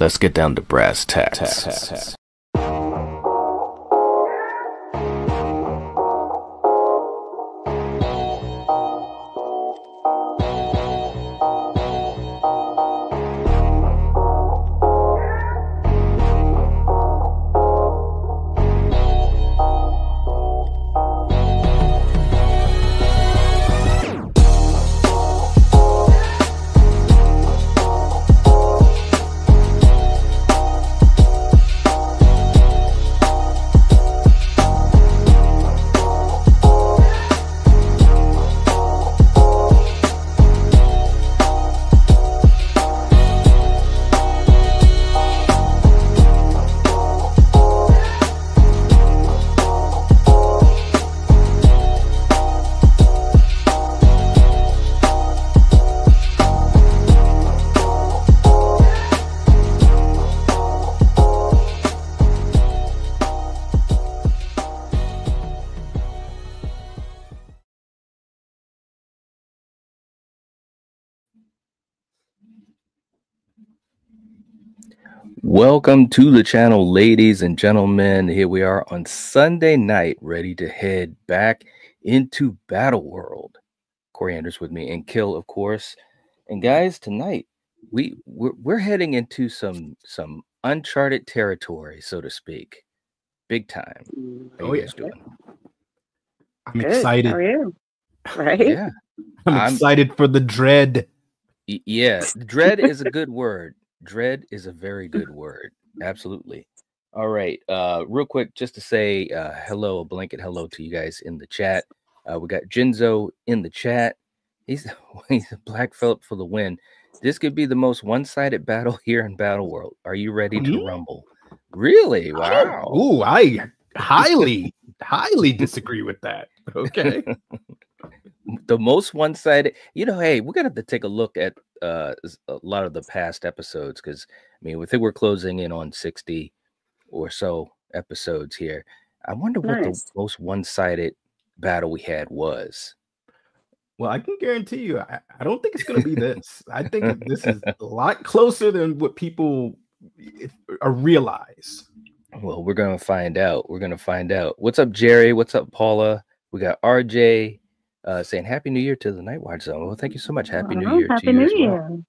Let's get down to brass tacks. Welcome to the channel, ladies and gentlemen. Here we are on Sunday night, ready to head back into Battle World. Coriander's with me, and Kill, of course. And guys, tonight we're heading into some uncharted territory, so to speak. Big time. How you guys doing? I'm excited. How are you? Right? Yeah. I'm excited for the dread. Yeah, dread is a good word. Dread is a very good word. Absolutely. All right. Real quick, just to say hello, a blanket hello to you guys in the chat. We got Jinzo in the chat. He's a Black Phillip for the win. This could be the most one-sided battle here in Battle World. Are you ready to rumble? Really? Wow. Ooh, I highly disagree with that. Okay. The most one-sided, hey, we're gonna have to take a look at a lot of the past episodes, because I mean, we think we're closing in on 60 or so episodes here. I wonder what the most one-sided battle we had was. Well, I can guarantee you, I don't think it's going to be this. I think this is a lot closer than what people realize. Well, we're going to find out. We're going to find out. What's up, Jerry? What's up, Paula? We got RJ saying Happy New Year to the Nightwatch Zone. Well, thank you so much. Happy New Year to you as well.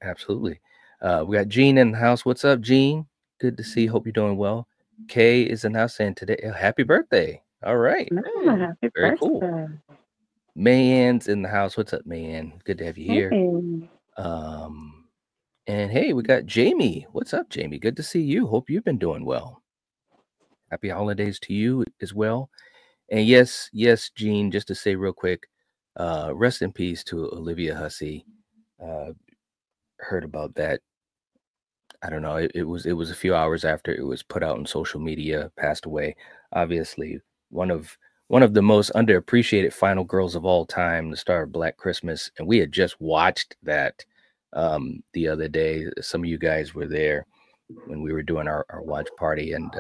Absolutely. We got Gene in the house. What's up, Gene? Good to see you. Hope you're doing well. Kay is in the house saying today, happy birthday. All right. Happy Very birthday. Cool. Mayan's in the house. What's up, Mayan? Good to have you here. Hey. And hey, we got Jamie. What's up, Jamie? Good to see you. Hope you've been doing well. Happy holidays to you as well. And yes, Gene, just to say real quick, rest in peace to Olivia Hussey. Heard about that. I don't know. It was a few hours after it was put out on social media, passed away. Obviously, one of the most underappreciated final girls of all time, the star of Black Christmas. And we had just watched that the other day. Some of you guys were there when we were doing our watch party, and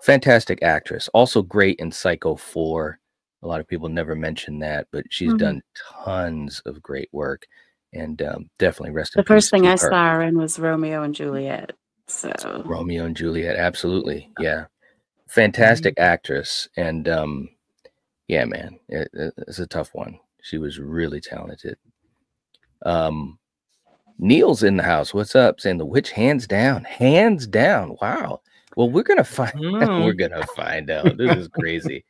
fantastic actress. Also great in Psycho 4. A lot of people never mention that, but she's done tons of great work, and definitely rest in peace. The first thing I saw her in was Romeo and Juliet. So Romeo and Juliet, absolutely. Yeah. Fantastic actress. And yeah, man, it's a tough one. She was really talented. Neil's in the house. What's up? Saying the witch hands down. Hands down. Wow. Well, we're gonna find we're gonna find out. This is crazy.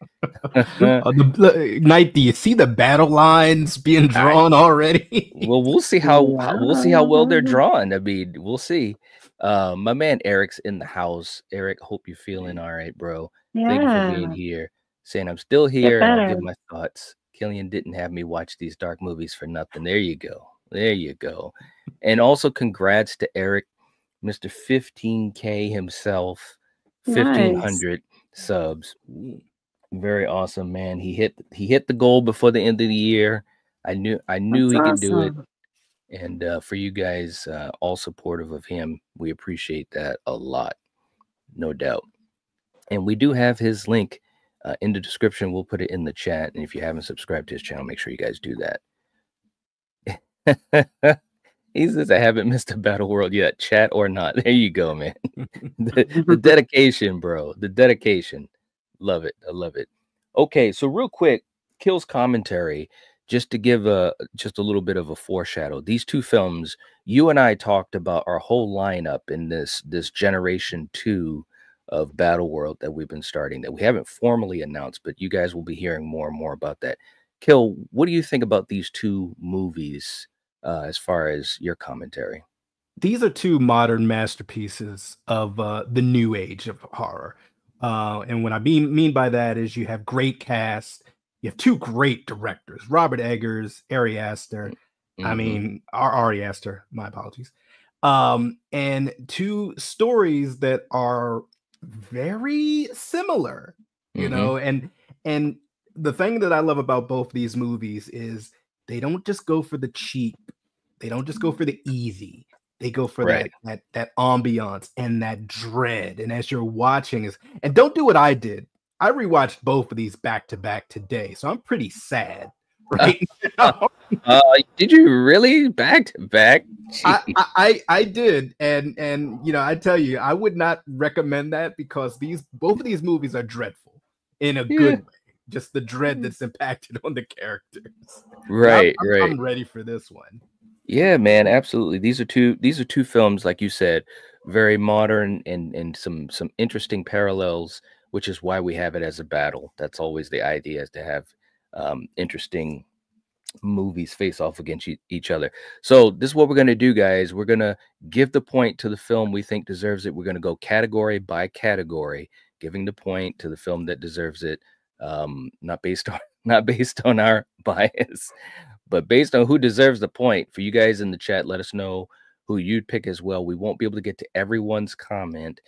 Night, do you see the battle lines being drawn already? Well, we'll see how well they're drawn. I mean, we'll see. My man Eric's in the house. Eric, hope you're feeling all right, bro. Yeah. Thank you for being here. Saying I'm still here and I'll give my thoughts. Killian didn't have me watch these dark movies for nothing. There you go. There you go. And also congrats to Eric, Mr. 15K himself, 1,500 subs. Very awesome, man. He hit the goal before the end of the year. I knew he could do it. And for you guys, all supportive of him, we appreciate that a lot, no doubt. And we do have his link in the description. We'll put it in the chat. And if you haven't subscribed to his channel, make sure you guys do that. He says, I haven't missed a battle world yet, chat or not. There you go, man. The dedication, bro. The dedication. Love it. I love it. Okay, so real quick, Kill's commentary, just to give just a little bit of a foreshadow. These two films, you and I talked about our whole lineup in this generation 2 of Battle World that we've been starting, that we haven't formally announced, but you guys will be hearing more and more about that. Kill, what do you think about these two movies as far as your commentary? These are two modern masterpieces of the new age of horror. And what I mean by that is you have great cast, you have two great directors, Robert Eggers, Ari Aster. I mean, Ari Aster, my apologies. And two stories that are very similar, you know, and the thing that I love about both these movies is they don't just go for the cheap, they don't just go for the easy. They go for that ambiance and that dread. And as you're watching and don't do what I did. I rewatched both of these back to back today, so I'm pretty sad right now. Did you really back to back? I did, and you know, I tell you, I would not recommend that because both of these movies are dreadful in a good way. Just the dread that's impacted on the characters. Right, I'm ready for this one. Yeah, man, absolutely. These are two films, like you said, very modern and some interesting parallels, which is why we have it as a battle. That's always the idea, is to have interesting movies face off against each other. So this is what we're going to do, guys. We're going to give the point to the film we think deserves it. We're going to go category by category, giving the point to the film that deserves it, not based on our bias, but based on who deserves the point. For you guys in the chat, let us know who you'd pick as well. We won't be able to get to everyone's comment,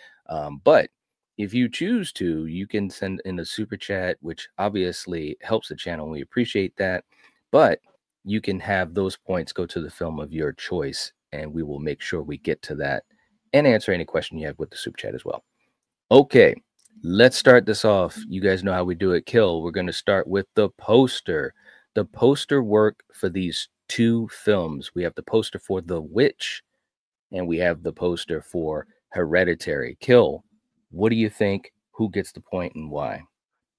but if you choose to, you can send in a super chat, which obviously helps the channel. We appreciate that. But you can have those points go to the film of your choice, and we will make sure we get to that and answer any question you have with the super chat as well. Okay, let's start this off. You guys know how we do it. Kill. We're going to start with the poster. The poster work for these two films. We have the poster for The Witch, and we have the poster for Hereditary. Kill, what do you think? Who gets the point and why?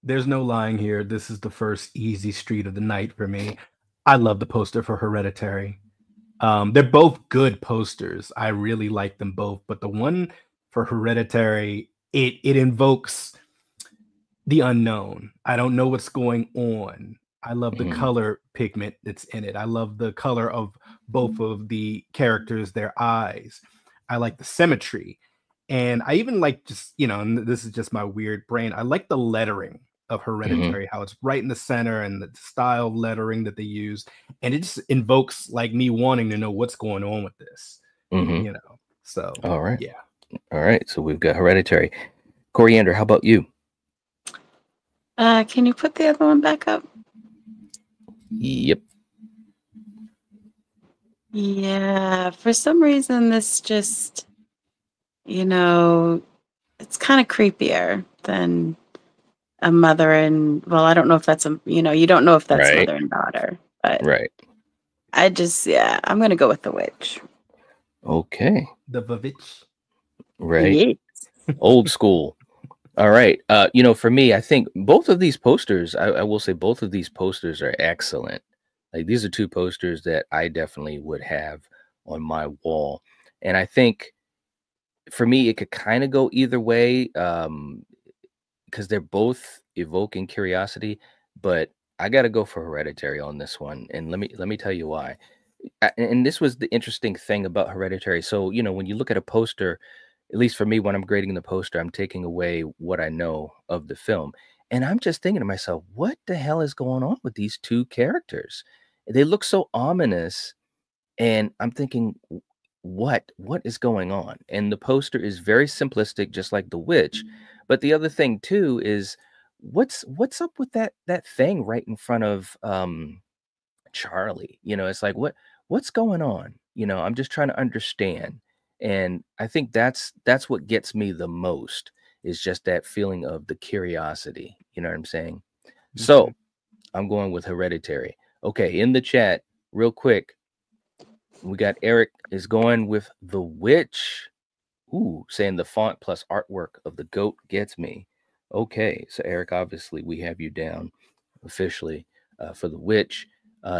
There's no lying here. This is the first easy street of the night for me. I love the poster for Hereditary. They're both good posters. I really like them both, but the one for Hereditary, it invokes the unknown. I don't know what's going on. I love the color pigment that's in it. I love the color of both of the characters, their eyes. I like the symmetry. And I even like, just, you know, and this is just my weird brain, I like the lettering of Hereditary, how it's right in the center and the style of lettering that they use. And it just invokes like me wanting to know what's going on with this, you know? So, all right. Yeah. All right. So we've got Hereditary. Coriander, how about you? Can you put the other one back up? Yep. Yeah, for some reason, this just, you know, it's kind of creepier than a mother and, well, I don't know if that's you don't know if that's mother and daughter, but I just, I'm going to go with The Witch. Okay. The Vavitch. Right. Yes. Old school. All right. You know, for me, I think both of these posters, I will say both of these posters are excellent. Like, these are two posters that I definitely would have on my wall. And I think for me, it could kind of go either way, because they're both evoking curiosity, but I got to go for Hereditary on this one. And let me tell you why. And this was the interesting thing about Hereditary. So, you know, when you look at a poster, at least for me, when I'm grading the poster, I'm taking away what I know of the film. And I'm just thinking to myself, what the hell is going on with these two characters? They look so ominous. And I'm thinking, what is going on? And the poster is very simplistic, just like The Witch. But the other thing too is, what's up with that thing right in front of Charlie? You know, it's like, what's going on? You know, I'm just trying to understand. And I think that's what gets me the most, is just that feeling of the curiosity. You know what I'm saying? So I'm going with Hereditary. Okay, in the chat, real quick, We got Eric is going with The Witch. Ooh, saying the font plus artwork of the goat gets me. Okay, so Eric, obviously we have you down officially for The Witch.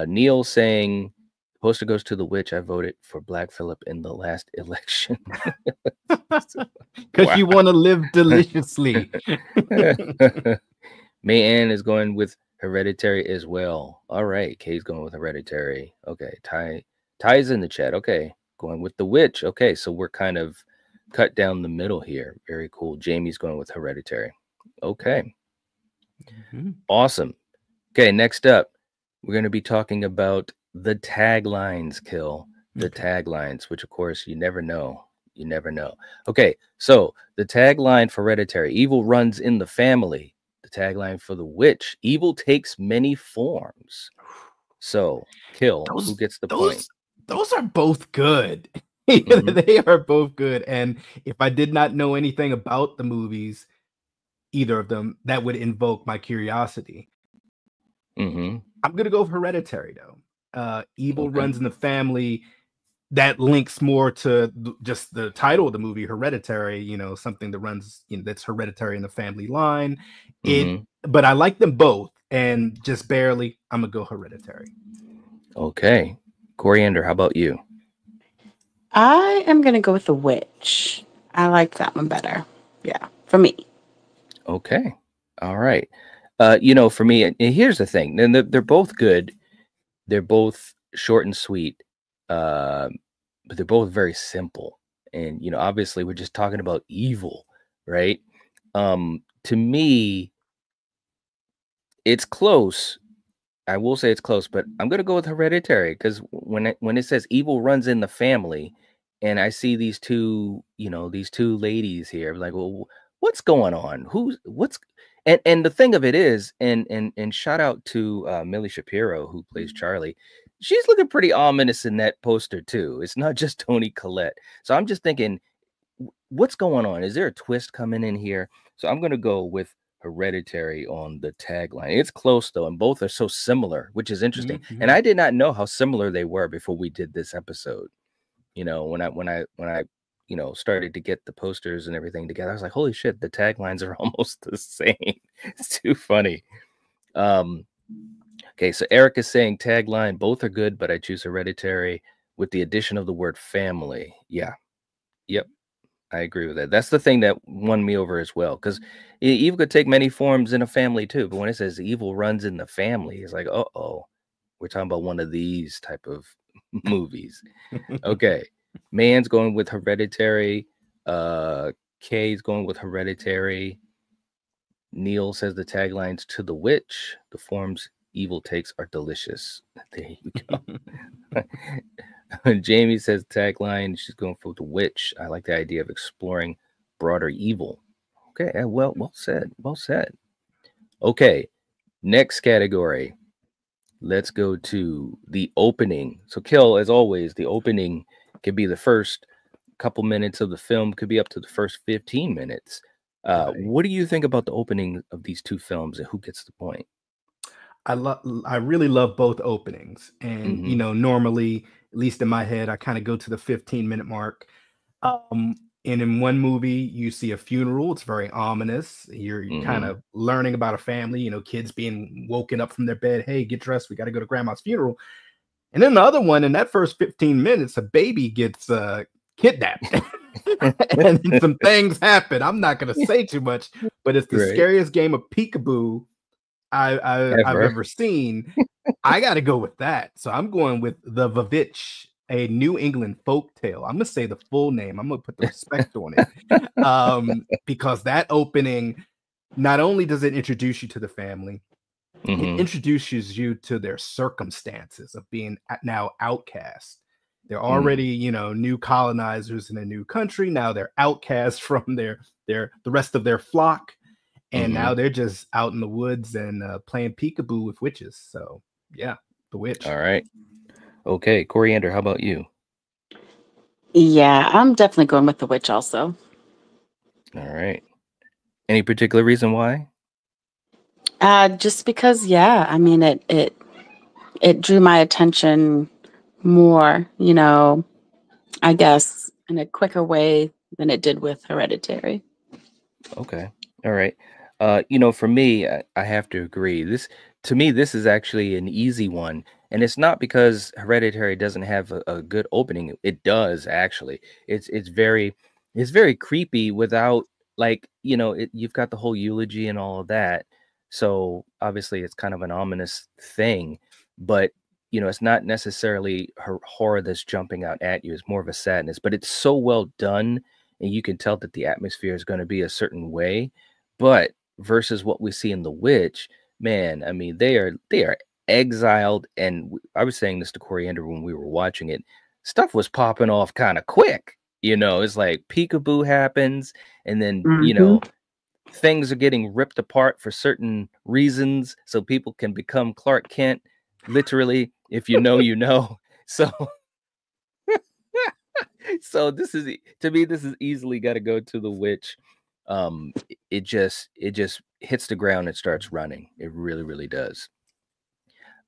Neil saying the poster goes to The Witch. I voted for Black Phillip in the last election. Because you want to live deliciously. Mayanne is going with Hereditary as well. All right, Kay's going with Hereditary. Okay, Ty's in the chat. Okay, going with The Witch. Okay, so we're kind of cut down the middle here. Very cool. Jamie's going with Hereditary. Okay. Awesome. Okay, next up, we're going to be talking about the taglines, Kill. The taglines, which of course you never know. You never know. Okay, so the tagline for Hereditary, evil runs in the family. The tagline for The Witch, evil takes many forms. So, Kill, who gets the point? Those are both good. They are both good. And if I did not know anything about the movies, either of them, that would invoke my curiosity. I'm gonna go with Hereditary though. Evil runs in the family. That links more to just the title of the movie, Hereditary. You know, something that runs, you know, that's hereditary in the family line. But I like them both, and just barely, I'm gonna go Hereditary. Okay, Coriander, how about you? I am gonna go with The Witch. I like that one better. Yeah, for me. Okay, all right. You know, for me, and here's the thing. Then they're both good. They're both short and sweet, but they're both very simple. And you know, obviously, we're just talking about evil, right? To me, it's close. I will say it's close, but I'm gonna go with Hereditary because when it says evil runs in the family, and I see these two, you know, these two ladies here, I'm like, well, what's going on? And the thing of it is, and shout out to Millie Shapiro who plays Charlie. She's looking pretty ominous in that poster too. It's not just Toni Collette. So I'm just thinking, what's going on? Is there a twist coming in here? So I'm gonna go with Hereditary on the tagline. It's close though, and both are so similar, which is interesting. And I did not know how similar they were before we did this episode. You know, when I you know started to get the posters and everything together, I was like, holy shit, the taglines are almost the same. It's too funny. Okay, so Eric is saying tagline, both are good, but I choose Hereditary with the addition of the word family. Yeah. Yep. I agree with that. That's the thing that won me over as well, because evil could take many forms in a family too. But when it says evil runs in the family, it's like, oh, we're talking about one of these type of movies. Okay, Man's going with Hereditary. Kay's going with Hereditary. Neil says the taglines to The Witch, the forms evil takes are delicious. There you go. Jamie says tagline, she's going for The Witch. I like the idea of exploring broader evil. Okay, well said. Well said. Okay, next category. Let's go to the opening. So, Kill, as always, the opening could be the first couple minutes of the film, could be up to the first 15 minutes. What do you think about the opening of these two films, and who gets the point? I really love both openings, and you know, normally, at least in my head, I kind of go to the 15-minute mark. And in one movie, you see a funeral. It's very ominous. You're kind of learning about a family, you know, kids being woken up from their bed. Hey, get dressed. We got to go to grandma's funeral. And then the other one, in that first 15 minutes, a baby gets kidnapped. And then some things happen. I'm not going to say too much, but it's the scariest game of peekaboo I've ever seen. I got to go with that. So I'm going with The Vavitch, a New England folk tale. I'm going to say the full name. I'm going to put the respect on it. Because that opening, not only does it introduce you to the family, it introduces you to their circumstances of being now outcast. They're already, you know, new colonizers in a new country. Now they're outcast from the rest of their flock. And now they're just out in the woods and playing peekaboo with witches. So, yeah, The Witch. All right. Okay, Coriander, how about you? Yeah, I'm definitely going with The Witch also. All right. Any particular reason why? Just because, yeah, I mean, it drew my attention more, I guess, in a quicker way than it did with Hereditary. Okay. All right. For me, I have to agree. To me, this is actually an easy one, and it's not because Hereditary doesn't have a good opening. It does actually. It's very creepy without you've got the whole eulogy and all of that. So obviously, it's kind of an ominous thing, but it's not necessarily horror that's jumping out at you. It's more of a sadness, but it's so well done, and you can tell that the atmosphere is going to be a certain way. But versus what we see in The Witch, man, I mean, they are exiled. And I was saying this to Coriander when we were watching it. Stuff was popping off kind of quick. It's like peekaboo happens, and then things are getting ripped apart for certain reasons, so people can become Clark Kent, literally. If you know, you know. So so to me, this is easily got to go to The Witch. It just hits the ground and starts running. It really, really does.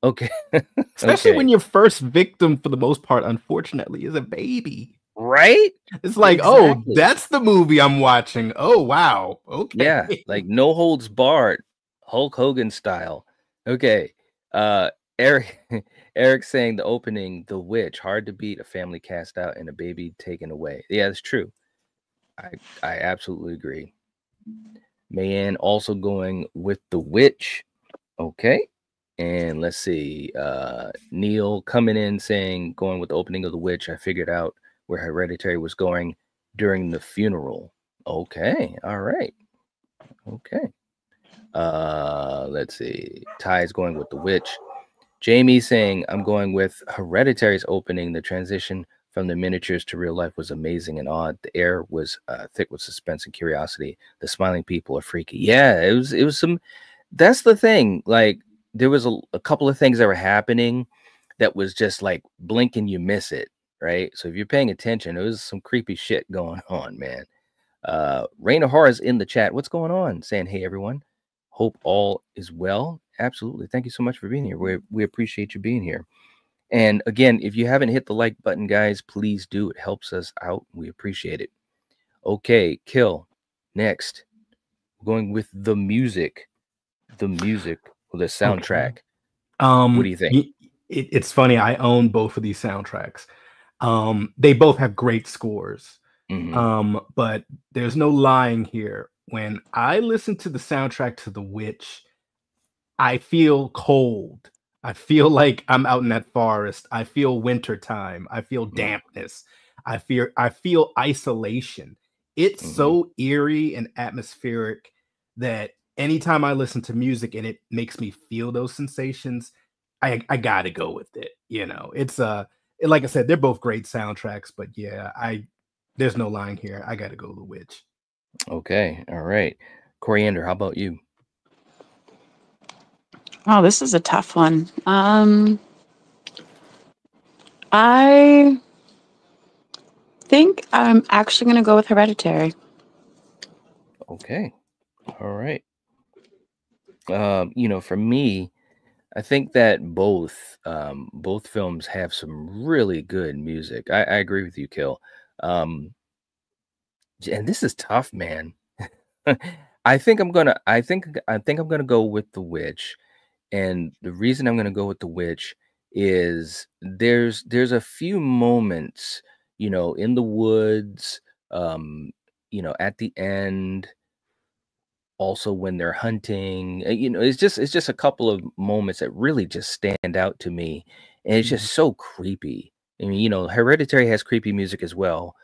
Okay. Especially when Okay. your first victim, for the most part, unfortunately, is a baby. Right? It's like, oh, Exactly. that's the movie I'm watching. Oh, wow. Okay. Yeah, like no holds barred, Hulk Hogan style. Okay. Eric Eric saying the opening, The Witch, hard to beat, a family cast out and a baby taken away. Yeah, that's true. I absolutely agree. Mayanne also going with The Witch. Okay. And let's see. Neil coming in saying, going with the opening of The Witch. I figured out where Hereditary was going during the funeral. Okay. All right. Okay. Let's see. Ty's going with The Witch. Jamie saying, I'm going with Hereditary's opening. The transition from the miniatures to real life was amazing and odd. The air was thick with suspense and curiosity. The smiling people are freaky. Yeah, it was some. That's the thing. Like, there was a couple of things that were happening that was just like blink and you miss it, right? So if you're paying attention, there was some creepy shit going on, man. Raina Horror's in the chat. What's going on? Saying, hey, everyone. Hope all is well. Absolutely. Thank you so much for being here. We appreciate you being here. And again, if you haven't hit the like button, guys, please do. It helps us out. We appreciate it. Okay, Kill. Next. Going with the music. The music or the soundtrack. Okay. What do you think? It's funny. I own both of these soundtracks. They both have great scores. But there's no lying here. When I listen to the soundtrack to The Witch, I feel cold. I feel like I'm out in that forest. I feel wintertime. I feel dampness. I feel isolation. It's so eerie and atmospheric that anytime I listen to music and it makes me feel those sensations, I gotta go with it. It's like I said, they're both great soundtracks, but yeah, there's no lying here. I gotta go The Witch. Okay, all right. Coriander, how about you? Oh, this is a tough one. I think I'm actually going to go with Hereditary. Okay, all right. For me, I think that both films have some really good music. I agree with you, Kill. And this is tough, man. I think I'm gonna go with The Witch, and the reason I'm gonna go with The Witch is there's a few moments, in the woods, at the end, also when they're hunting. It's just a couple of moments that really just stand out to me, and it's just so creepy. I mean, Hereditary has creepy music as well.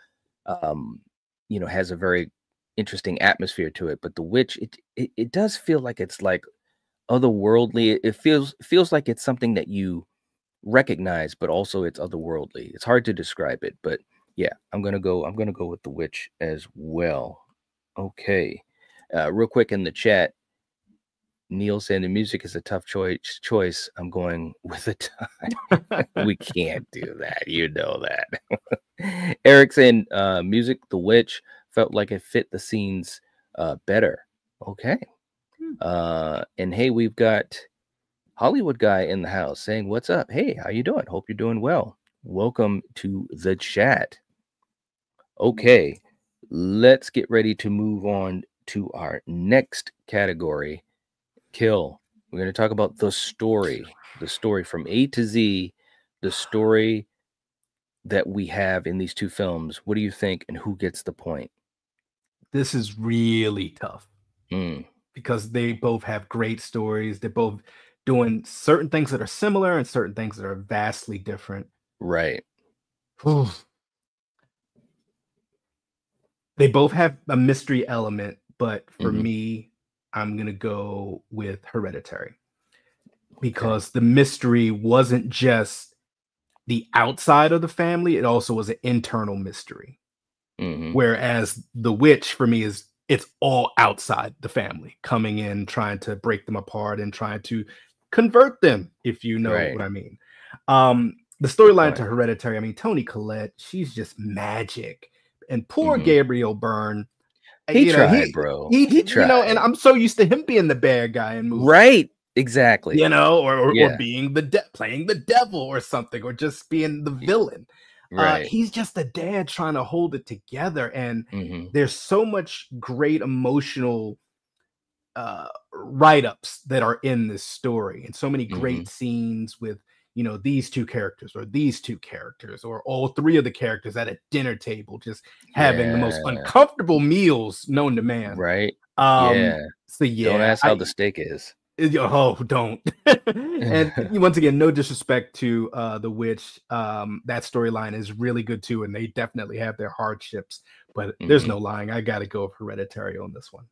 Has a very interesting atmosphere to it, but The Witch, it does feel like it's like otherworldly. It feels like it's something that you recognize, but also it's otherworldly. It's hard to describe it, but yeah, I'm gonna go with The Witch as well. Okay. Real quick in the chat, Neil saying the music is a tough choice. I'm going with a tie. We can't do that. You know that. Eric saying music, The Witch, felt like it fit the scenes better. Okay. And hey, we've got Hollywood guy in the house saying, what's up? Hey, how you doing? Hope you're doing well. Welcome to the chat. Okay, let's get ready to move on to our next category. Kill. We're going to talk about the story from A to Z, the story that we have in these two films. What do you think, and who gets the point? This is really tough Mm. because they both have great stories. They're both doing certain things that are similar and certain things that are vastly different. Right. Oof. They both have a mystery element, but for me, I'm going to go with Hereditary because the mystery wasn't just the outside of the family, it also was an internal mystery. Whereas The Witch for me it's all outside the family, coming in, trying to break them apart and trying to convert them, if you know what I mean. The storyline to Hereditary, I mean, Toni Collette, she's just magic. And poor Gabriel Byrne, he tried, bro. He tried. You know, and I'm so used to him being the bad guy in movies. Right. Exactly. You know, or being playing the devil or something, or just being the villain. Right. He's just a dad trying to hold it together. And there's so much great emotional write-ups that are in this story, and so many great scenes with, you know, these two characters or all three of the characters at a dinner table, just having the most uncomfortable meals known to man. Right. So don't ask how the steak is. Oh, don't. And once again, no disrespect to The Witch. That storyline is really good too, and they definitely have their hardships, but there's no lying, I gotta go with Hereditary on this one.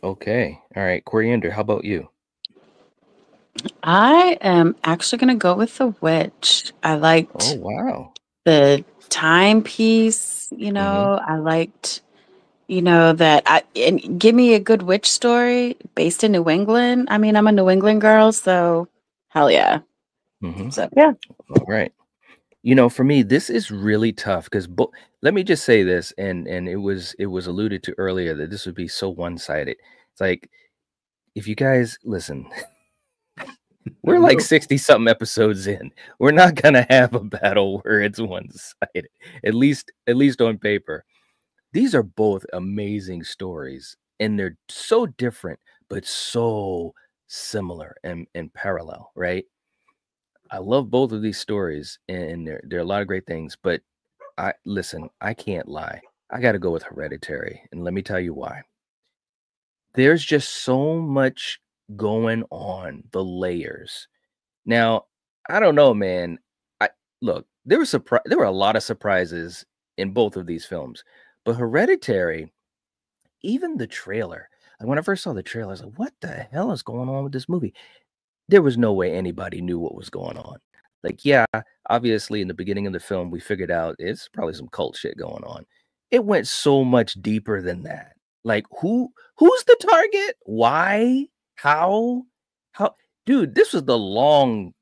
Okay. All right. Coriander, how about you? I am actually going to go with The Witch. I liked the timepiece, you know, I liked, you know, and give me a good witch story based in New England. I mean, I'm a New England girl, so hell yeah. So, yeah. All right. You know, for me, this is really tough because let me just say this, and it was alluded to earlier that this would be so one-sided. It's like, if you guys listen, we're like 60-something episodes in. We're not gonna have a battle where it's one-sided, at least on paper. These are both amazing stories, and they're so different, but so similar and parallel, right? I love both of these stories, and there are a lot of great things, but I can't lie. I got to go with Hereditary, and let me tell you why. There's just so much going on, the layers. Now, I don't know, man. Look, there were a lot of surprises in both of these films, but Hereditary, even the trailer, like when I first saw the trailer, I was like, what the hell is going on with this movie? There was no way anybody knew what was going on. Like, yeah, obviously in the beginning of the film, we figured out it's probably some cult shit going on. It went so much deeper than that. Like, who's the target? Why? How? Dude, this was the long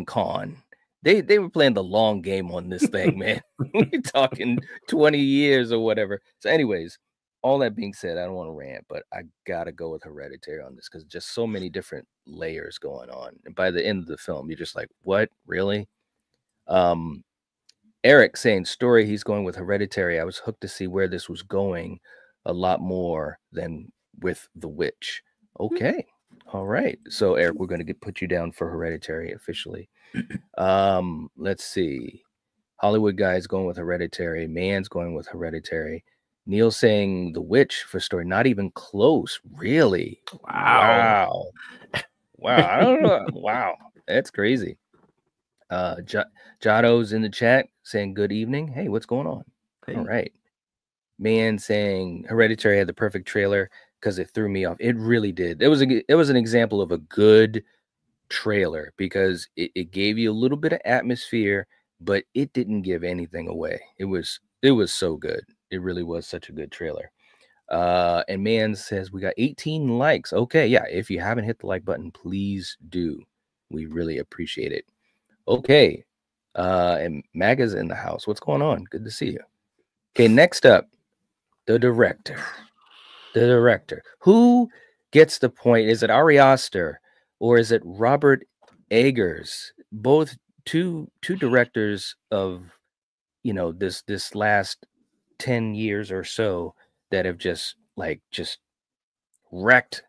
con. They were playing the long game on this thing, man. We're talking 20 years or whatever. So anyways, all that being said, I don't want to rant, but I gotta go with Hereditary on this because just so many different layers going on. And by the end of the film, you're just like, what? Really? Eric saying story, he's going with Hereditary. I was hooked to see where this was going a lot more than with The Witch. Okay. All right. So Eric, we're going to put you down for Hereditary officially. Let's see. Hollywood guy's going with Hereditary. Man's going with Hereditary. Neil saying The Witch for story. Not even close. Really? Wow. I don't know. Wow. That's crazy. Jado's in the chat saying good evening. Hey, what's going on? Hey. All right. Man saying Hereditary had the perfect trailer because it threw me off. It really did. It was an example of a good trailer because it gave you a little bit of atmosphere, but it didn't give anything away. It was so good. It really was such a good trailer. And man says we got 18 likes. Okay, yeah. If you haven't hit the like button, please do. We really appreciate it. Okay. And Maga's in the house. What's going on? Good to see you. Okay, next up, the director. The director. Who gets the point? Is it Ari Aster or is it Robert Eggers? Both two directors of, you know, this last 10 years or so that have just wrecked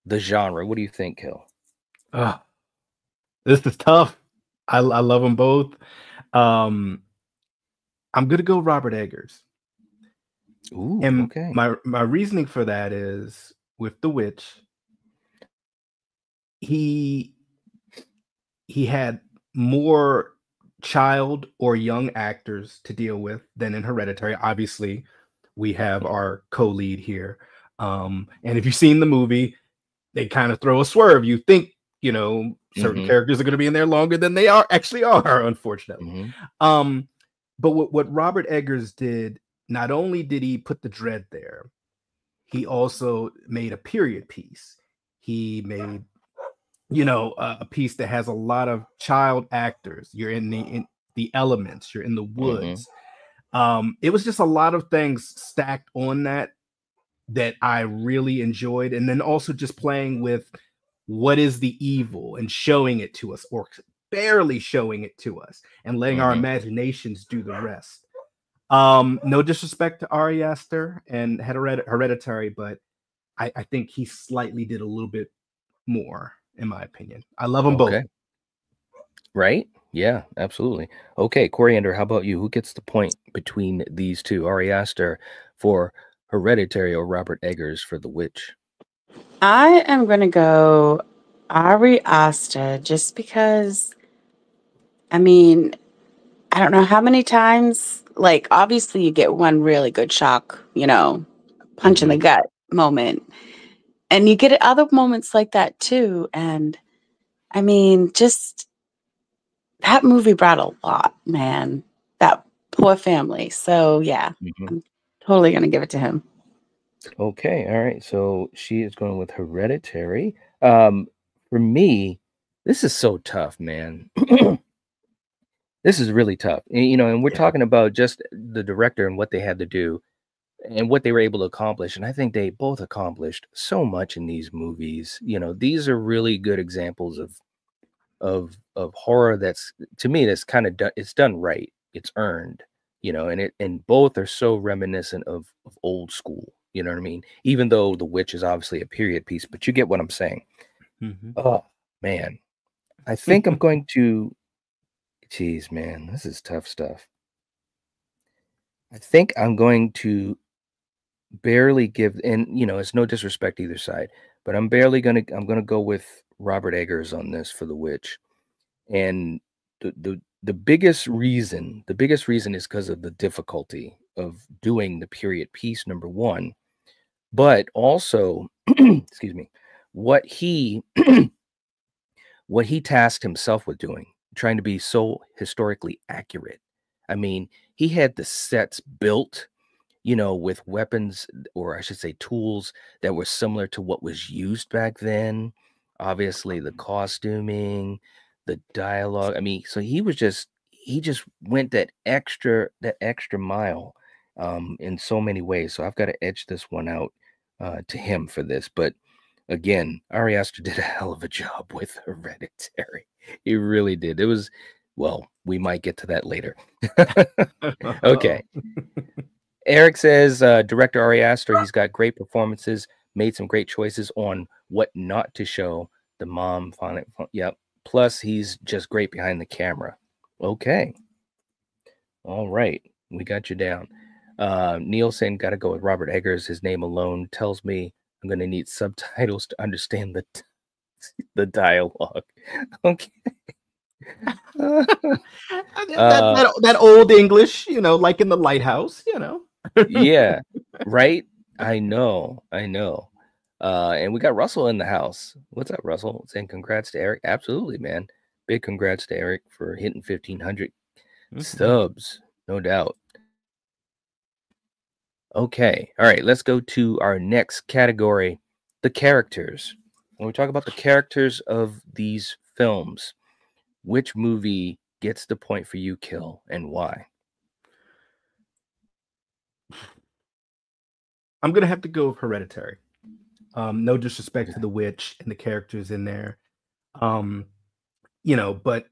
the genre. What do you think, Kill? This is tough. I love them both. I'm gonna go Robert Eggers. Ooh, And okay. my reasoning for that is with The Witch, he had more child or young actors to deal with than in Hereditary. Obviously, we have our co-lead here. And if you've seen the movie, they kind of throw a swerve. You think, you know, certain characters are going to be in there longer than they actually are, unfortunately. But what Robert Eggers did, not only did he put the dread there, he also made a period piece. He made, you know, a piece that has a lot of child actors. You're in the elements. You're in the woods. It was just a lot of things stacked on that I really enjoyed. And then also just playing with what is the evil and showing it to us, or barely showing it to us, and letting our imaginations do the rest. No disrespect to Ari Aster and Hereditary, but I think he slightly did a little bit more, in my opinion. I love them both. Right? Yeah, absolutely. Okay, Coriander, how about you? Who gets the point between these two? Ari Aster for Hereditary or Robert Eggers for The Witch? I am going to go Ari Aster just because, I mean, I don't know how many times, like, obviously you get one really good shock, you know, punch in the gut moment. And you get other moments like that too. And I mean, just that movie brought a lot, man. That poor family. So yeah, I'm totally going to give it to him. Okay, all right. So she is going with Hereditary. For me, this is so tough, man. This is really tough. And, you know, and we're talking about just the director and what they had to do and what they were able to accomplish. And I think they both accomplished so much in these movies. You know, these are really good examples of horror that's, to me, that's kind of done, it's done right. It's earned, you know, and both are so reminiscent of old school. You know what I mean? Even though The Witch is obviously a period piece, but you get what I'm saying. Oh man, I think I'm going to. Geez, man, this is tough stuff. I think I'm going to barely give, and you know, it's no disrespect either side, but I'm gonna go with Robert Eggers on this for The Witch. And the biggest reason is because of the difficulty of doing the period piece, number one, but also excuse me, what he what he tasked himself with doing, trying to be so historically accurate. I mean, he had the sets built, you know, with weapons, or I should say tools that were similar to what was used back then. Obviously, the costuming, the dialogue. I mean, so he just went that extra mile in so many ways. So I've got to edge this one out to him for this. But again, Ari Aster did a hell of a job with Hereditary. He really did. It was, well, we might get to that later. Okay. Eric says, director Ari Aster, he's got great performances, made some great choices on what not to show. The mom, yep. Plus, he's just great behind the camera. Okay. All right. We got you down. Neil saying, got to go with Robert Eggers. His name alone tells me I'm going to need subtitles to understand the dialogue. Okay. that old English, you know, like in The Lighthouse, you know. Yeah, right. I know. And we got Russell in the house. What's up, Russell? Saying congrats to Eric. Absolutely, man. Big congrats to Eric for hitting 1,500 subs, no doubt. Okay, all right. Let's go to our next category: the characters. When we talk about the characters of these films, which movie gets the point for you, Kill, and why? I'm gonna have to go with Hereditary. No disrespect to The Witch and the characters in there. You know, but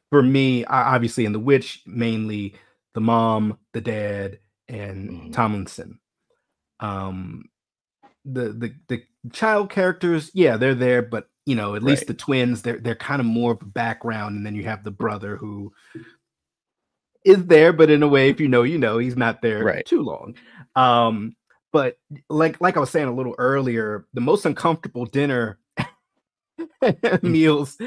for me, obviously in The Witch, mainly the mom, the dad, and Tomlinson. The child characters, yeah, they're there, but you know, at least the twins, they're kind of more of a background, and then you have the brother who is there, but in a way, if you know, he's not there too long. But like I was saying a little earlier, the most uncomfortable dinner meals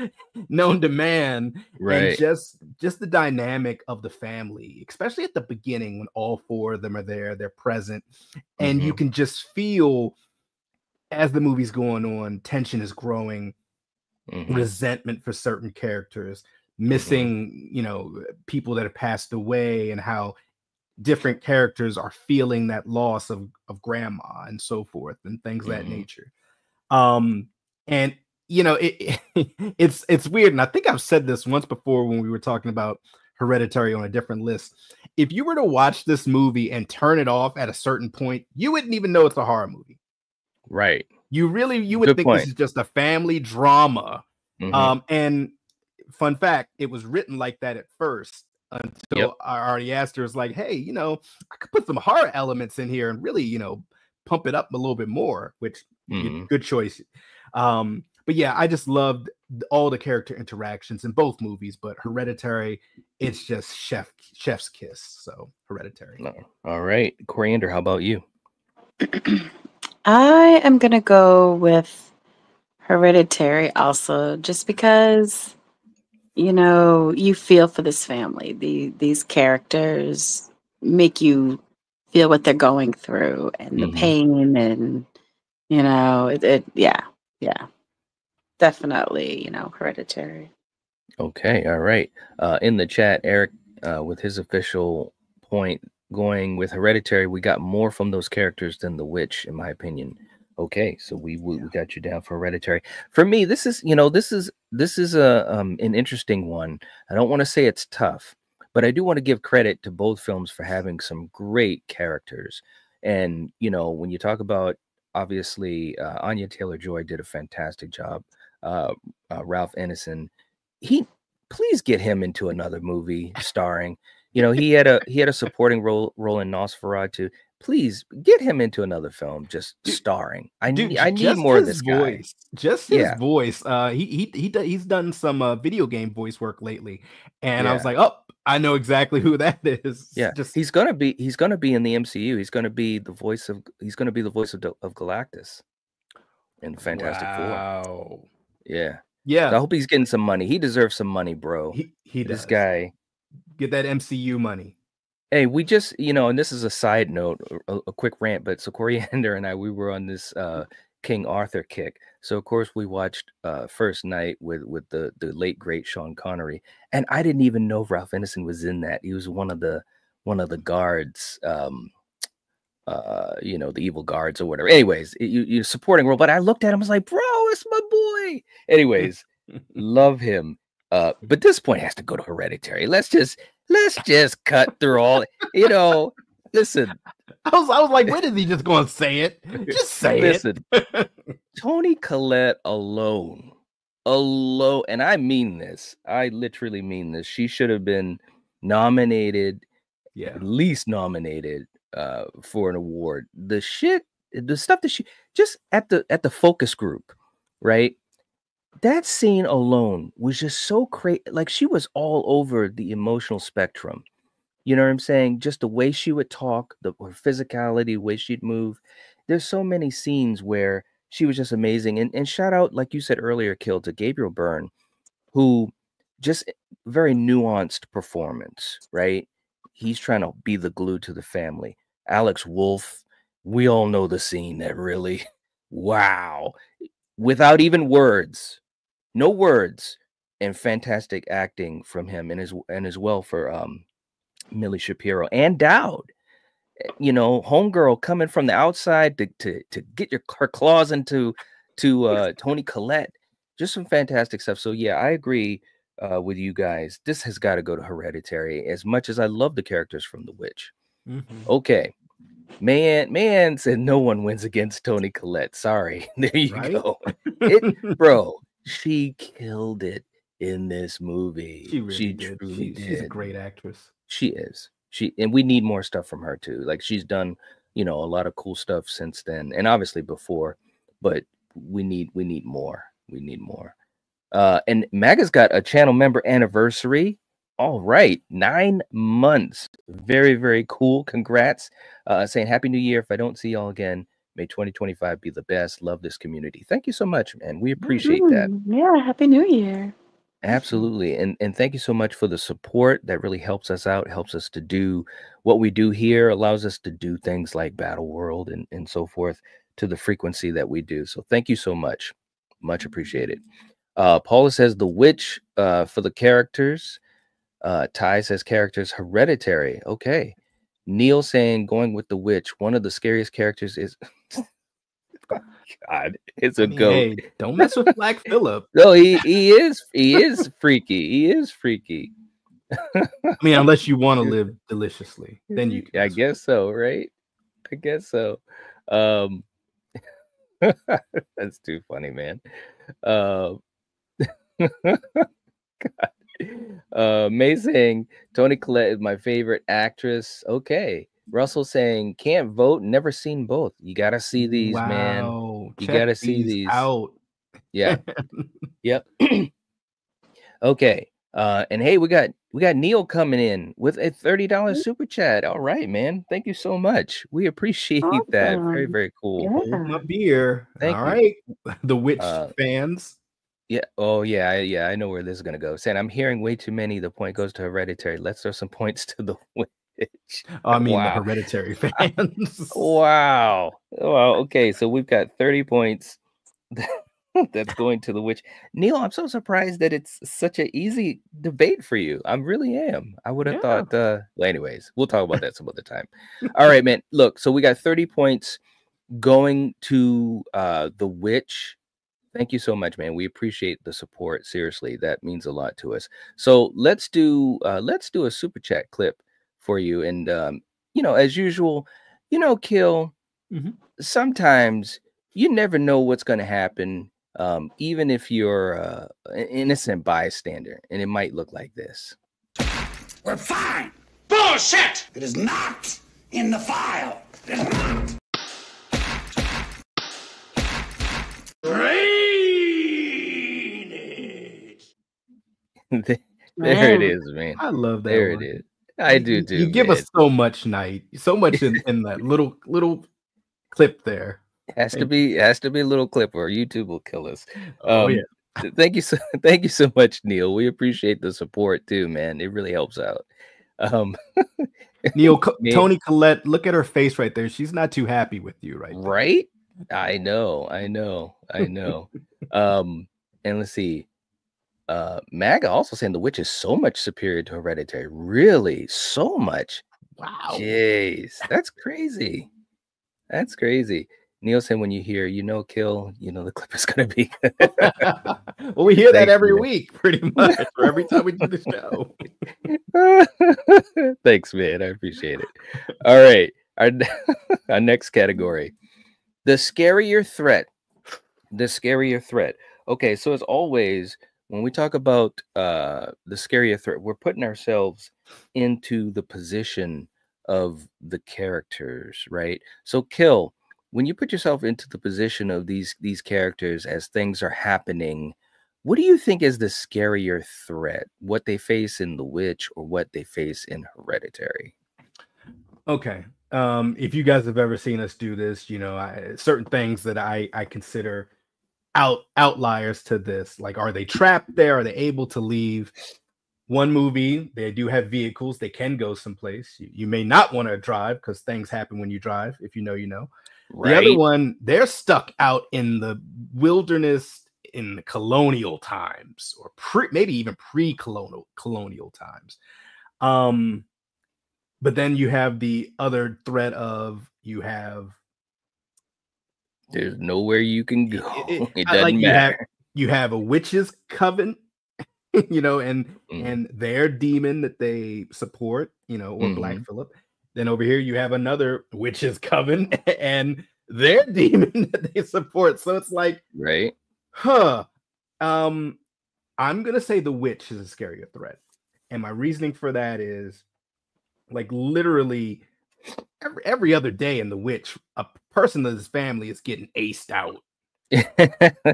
known to man, and just the dynamic of the family, especially at the beginning when all four of them are there, they're present, and you can just feel as the movie's going on, tension is growing, resentment for certain characters, missing, you know, people that have passed away, and how different characters are feeling that loss of grandma and so forth, and things of that nature. And you know, it's weird, and I think I've said this once before when we were talking about Hereditary on a different list. If you were to watch this movie and turn it off at a certain point, you wouldn't even know it's a horror movie. Right. You would think this is just a family drama. And fun fact, it was written like that at first until Ari Aster was like, hey, you know, I could put some horror elements in here and really, you know, pump it up a little bit more, which good choice. But yeah, I just loved all the character interactions in both movies, but Hereditary, it's just chef's kiss. So Hereditary. All right. Coriander, how about you? I am going to go with Hereditary also, just because, you know, you feel for this family. These characters make you feel what they're going through, and the pain, and, you know, yeah. Definitely, you know, Hereditary. Okay, all right. In the chat, Eric, with his official point, going with Hereditary, we got more from those characters than The Witch, in my opinion. Okay, so we got you down for Hereditary. For me, this is an interesting one. I don't want to say it's tough, but I do want to give credit to both films for having some great characters. And you know, when you talk about, obviously, Anya Taylor-Joy did a fantastic job. Ralph Ineson, please get him into another movie starring. You know, he had a supporting role in Nosferatu. Please get him into another film, just starring. I need more of this voice. guy. Just his voice. He's done some video game voice work lately, and I was like, oh, I know exactly who that is. Yeah, he's gonna be in the MCU. He's gonna be the voice of Galactus in Fantastic Four. Yeah. So I hope he's getting some money. He deserves some money, bro. He does. This guy, get that MCU money. Hey, we just, you know, and this is a side note, a quick rant, but so Coriander and I, we were on this King Arthur kick. So of course we watched First Night with the late great Sean Connery, and I didn't even know Ralph Ineson was in that. He was one of the guards, you know, the evil guards or whatever. Anyways, you supporting role, but I looked at him, I was like, bro, it's my boy. Anyways, love him. But this point has to go to Hereditary. Let's just cut through all, you know. Listen, I was like, when is he just going to say it? Just say it. Toni Collette alone, and I mean this. I literally mean this. She should have been nominated, at least nominated for an award. The stuff that she just at the focus group, right? That scene alone was just so crazy. Like, she was all over the emotional spectrum. You know what I'm saying? Just the way she would talk, her physicality, the way she'd move. There's so many scenes where she was just amazing. And shout out, like you said earlier, Kill, to Gabriel Byrne, who just very nuanced performance, right? He's trying to be the glue to the family. Alex Wolff, we all know the scene that really, wow, without even words. No words, and fantastic acting from him, and as well for Millie Shapiro and Dowd. You know, homegirl coming from the outside to get her claws into Toni Collette. Just some fantastic stuff. So yeah, I agree with you guys. This has got to go to Hereditary, as much as I love the characters from The Witch. Okay. Man said no one wins against Toni Collette. Sorry. There you go. Bro. She killed it. in this movie. She really did. Truly did. She's a great actress. She is. And we need more stuff from her too. Like she's done, a lot of cool stuff since then, and obviously before, but we need more. We need more. And Maga's got a channel member anniversary. All right, 9 months. Very, very cool. Congrats. Saying Happy New Year. If I don't see y'all again, may 2025 be the best. Love this community. Thank you so much, man. We appreciate that. Yeah, Happy New Year. Absolutely. And thank you so much for the support. That really helps us out, helps us to do what we do here, allows us to do things like Battle World and so forth to the frequency that we do. So thank you so much. Much appreciated. Paula says the witch for the characters. Ty says characters Hereditary. Okay. Neil saying going with the witch. One of the scariest characters is God, it's a goat. Hey, don't mess with Black Phillip. No, he is freaky. He is freaky. I mean, unless you want to live deliciously, then you can. I guess so, right? I guess so. That's too funny, man. God. May saying Toni Collette is my favorite actress. Okay. Russell saying can't vote, never seen both. You gotta see these, man. You gotta see these out. Yeah. Yep. Okay. And hey, we got Neil coming in with a $30 super chat. All right, man. Thank you so much. We appreciate that. Very, very cool. Yeah. Hold my beer. Thank you. Right. The witch fans. Yeah. Oh, yeah. I know where this is gonna go. Saying I'm hearing way too many. The point goes to Hereditary. Let's throw some points to the witch. I mean, the Hereditary fans. Wow. Well, okay. So we've got 30 points that's going to the witch. Neil, I'm so surprised that it's such an easy debate for you. I really am. I would have thought. Well, anyways, we'll talk about that some other time. All right, man. Look, so we got 30 points going to the witch. Thank you so much, man. We appreciate the support. Seriously, that means a lot to us. So let's do a super chat clip for you. And as usual, Kill. Mm-hmm. Sometimes you never know what's going to happen, even if you're an innocent bystander, and it might look like this. We're fine. Bullshit! It is not in the file. It is not. There it is, man. I love that. There one. it is. I do too. You give us so much, Night. So much in that little clip there. Has to be a little clip, or YouTube will kill us. Yeah. Thank you so much, Neil. We appreciate the support too, man. It really helps out. Neil, Toni Collette, look at her face right there. She's not too happy with you, right? Right? I know. And let's see. Maga also saying the witch is so much superior to Hereditary. Really? So much? Wow. Jeez. That's crazy. That's crazy. Neil said when you hear, Kill, the clip is going to be good. Well, we hear that every week, pretty much, or every time we do the show. Thanks, man. I appreciate it. All right. Our next category. The scarier threat. The scarier threat. Okay, so as always, when we talk about the scarier threat, we're putting ourselves into the position of the characters, right? So, Kill, when you put yourself into the position of these characters as things are happening, what do you think is the scarier threat? What they face in The Witch or what they face in Hereditary? Okay. If you guys have ever seen us do this, certain things that I consider outliers to this, like, are they trapped there? Are they able to leave? One movie, they do have vehicles. They can go someplace. You may not want to drive because things happen when you drive. If you know, you know. Right. The other one, they're stuck out in the wilderness in the colonial times, or maybe even pre-colonial times. But then you have the other threat of there's nowhere you can go. It doesn't matter. You have a witch's coven, and their demon that they support, or Black Phillip. Then over here you have another witch's coven and their demon that they support. So it's like, right. I I'm gonna say the witch is a scarier threat, and my reasoning for that is, like, literally every other day in the witch, a person of his family is getting aced out.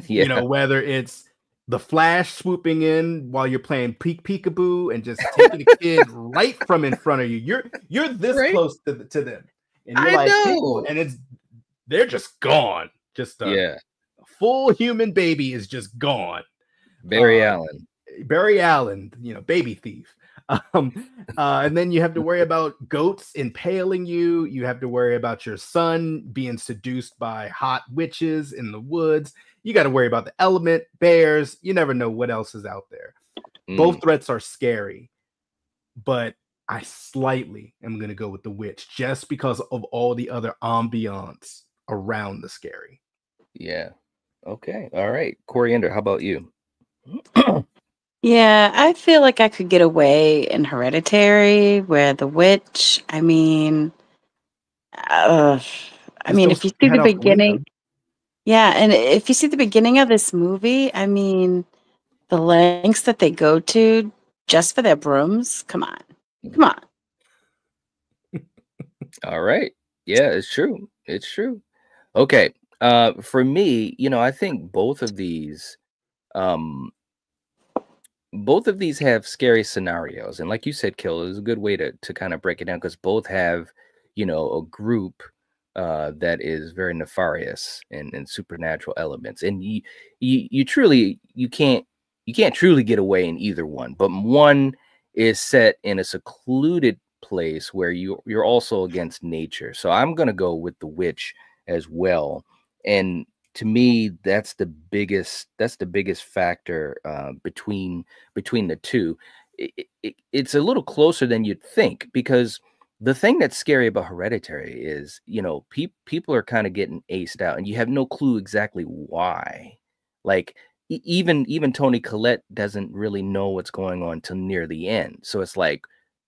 You know, whether it's the Flash swooping in while you're playing peekaboo and just taking a kid right from in front of you. You're this close to them, and you're and they're just gone. Just a full human baby is just gone. Barry Allen, you know, baby thief. And then you have to worry about goats impaling you. You have to worry about your son being seduced by hot witches in the woods. You got to worry about the element, bears. You never know what else is out there. Both threats are scary, but I slightly am going to go with the witch just because of all the other ambiance around the scary. Yeah. Okay. All right. Coriander, how about you? Yeah, I feel like I could get away in Hereditary, where the witch, I mean, if you see the beginning, and if you see the beginning of this movie, I mean, the lengths that they go to just for their brooms, come on. All right. Yeah, it's true. It's true. Okay. For me, you know, I think both of these have scary scenarios, and like you said, Kill is a good way to kind of break it down, because both have, you know, a group that is very nefarious and supernatural elements, and you can't truly get away in either one, but one is set in a secluded place where you're also against nature. So I'm gonna go with the witch as well, and to me, that's the biggest factor between the two. It's a little closer than you'd think, because the thing that's scary about Hereditary is, you know, people are kind of getting aced out, and you have no clue exactly why. Like even Toni Collette doesn't really know what's going on till near the end. So it's like,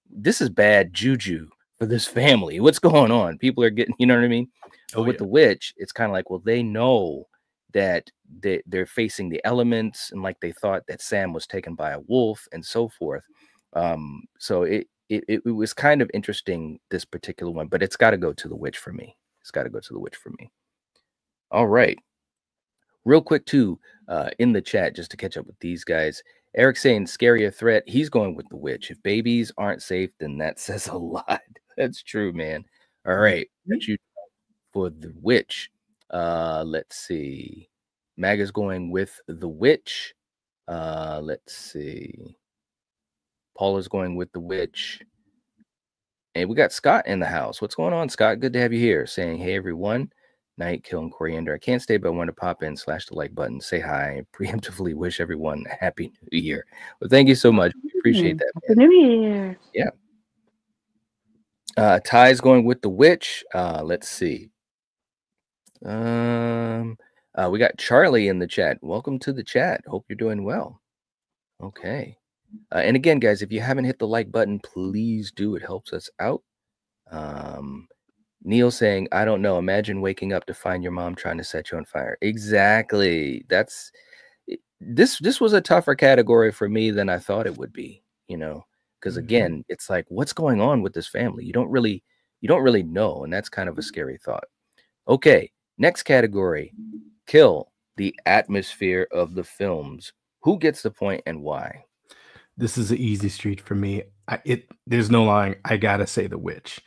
this is bad juju for this family. What's going on? People are getting, you know what I mean? But with the witch, it's kind of like, well, they know that they're facing the elements, and like they thought that Sam was taken by a wolf and so forth. So it was kind of interesting, this particular one, but it's got to go to the witch for me. All right. Real quick too, in the chat, just to catch up with these guys. Eric saying scarier threat. He's going with the witch. If babies aren't safe, then that says a lot. That's true, man. All right. You for the witch. Let's see. Mag is going with the witch. Let's see. Paula's going with the witch. And we got Scott in the house. What's going on, Scott? Good to have you here. Saying, hey, everyone. Night, Kill, and Coriander. I can't stay, but I want to pop in, slash the like button, say hi, and preemptively wish everyone a happy new year. Well, thank you so much. We appreciate that. Happy New Year. Yeah. Ty's going with the witch. Let's see. We got Charlie in the chat. Welcome to the chat. Hope you're doing well. Okay. And again, guys, if you haven't hit the like button, please do. It helps us out. Neil saying, I don't know. Imagine waking up to find your mom trying to set you on fire. Exactly. This was a tougher category for me than I thought it would be, you know, because again, it's like, what's going on with this family? You don't really know. And that's kind of a scary thought. Okay. Next category, Kill, the atmosphere of the films. Who gets the point and why? This is an easy street for me. There's no lying. I gotta say the witch.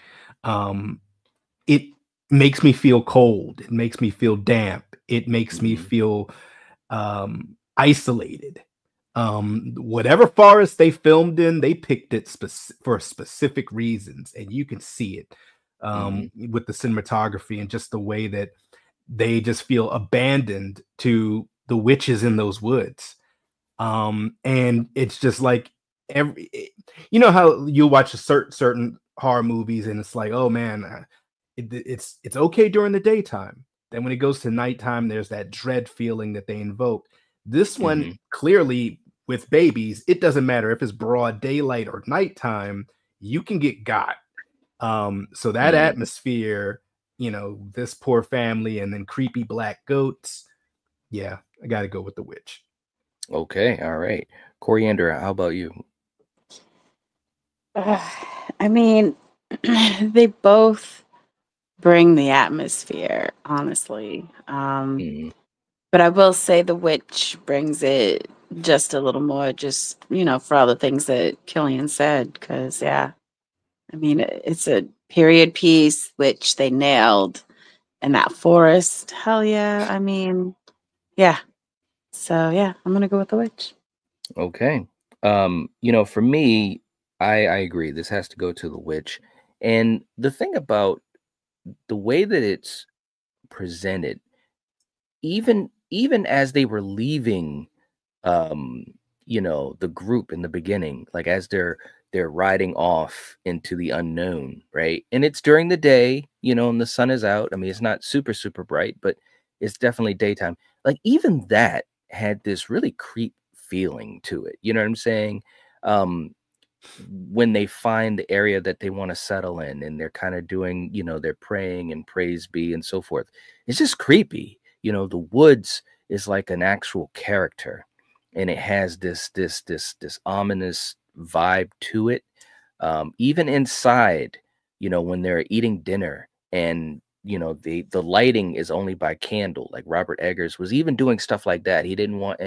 It makes me feel cold. It makes me feel damp. It makes me feel isolated. Whatever forest they filmed in, they picked it for specific reasons, and you can see it with the cinematography and just the way that they just feel abandoned to the witches in those woods. And it's just like you know how you watch a certain horror movies and it's like, oh man, it's okay during the daytime. Then when it goes to nighttime, there's that dread feeling that they invoke. This one clearly with babies, it doesn't matter if it's broad daylight or nighttime, you can get got. So that atmosphere, you know, this poor family and then creepy black goats. Yeah, I got to go with the witch. Okay, all right. Coriander, how about you? I mean, they both bring the atmosphere, honestly. Mhm. But I will say the witch brings it just a little more, just, for all the things that Killian said. Because, yeah, I mean, it's a period piece, which they nailed. And that forest, hell yeah. I mean, yeah. So, yeah, I'm going to go with the witch. Okay. For me, I agree. This has to go to the witch. And the thing about the way that it's presented, even as they were leaving um the group in the beginning, like as they're riding off into the unknown, right? And it's during the day, and the sun is out. I mean, it's not super bright, but it's definitely daytime. Like even that had this really creep feeling to it, you know what I'm saying? um when they find the area that they want to settle in, and they're kind of doing, they're praying and praise be and so forth, it's just creepy. The woods is like an actual character, and it has this ominous vibe to it. Even inside, when they're eating dinner, and the lighting is only by candle. Like Robert Eggers was even doing stuff like that. He didn't want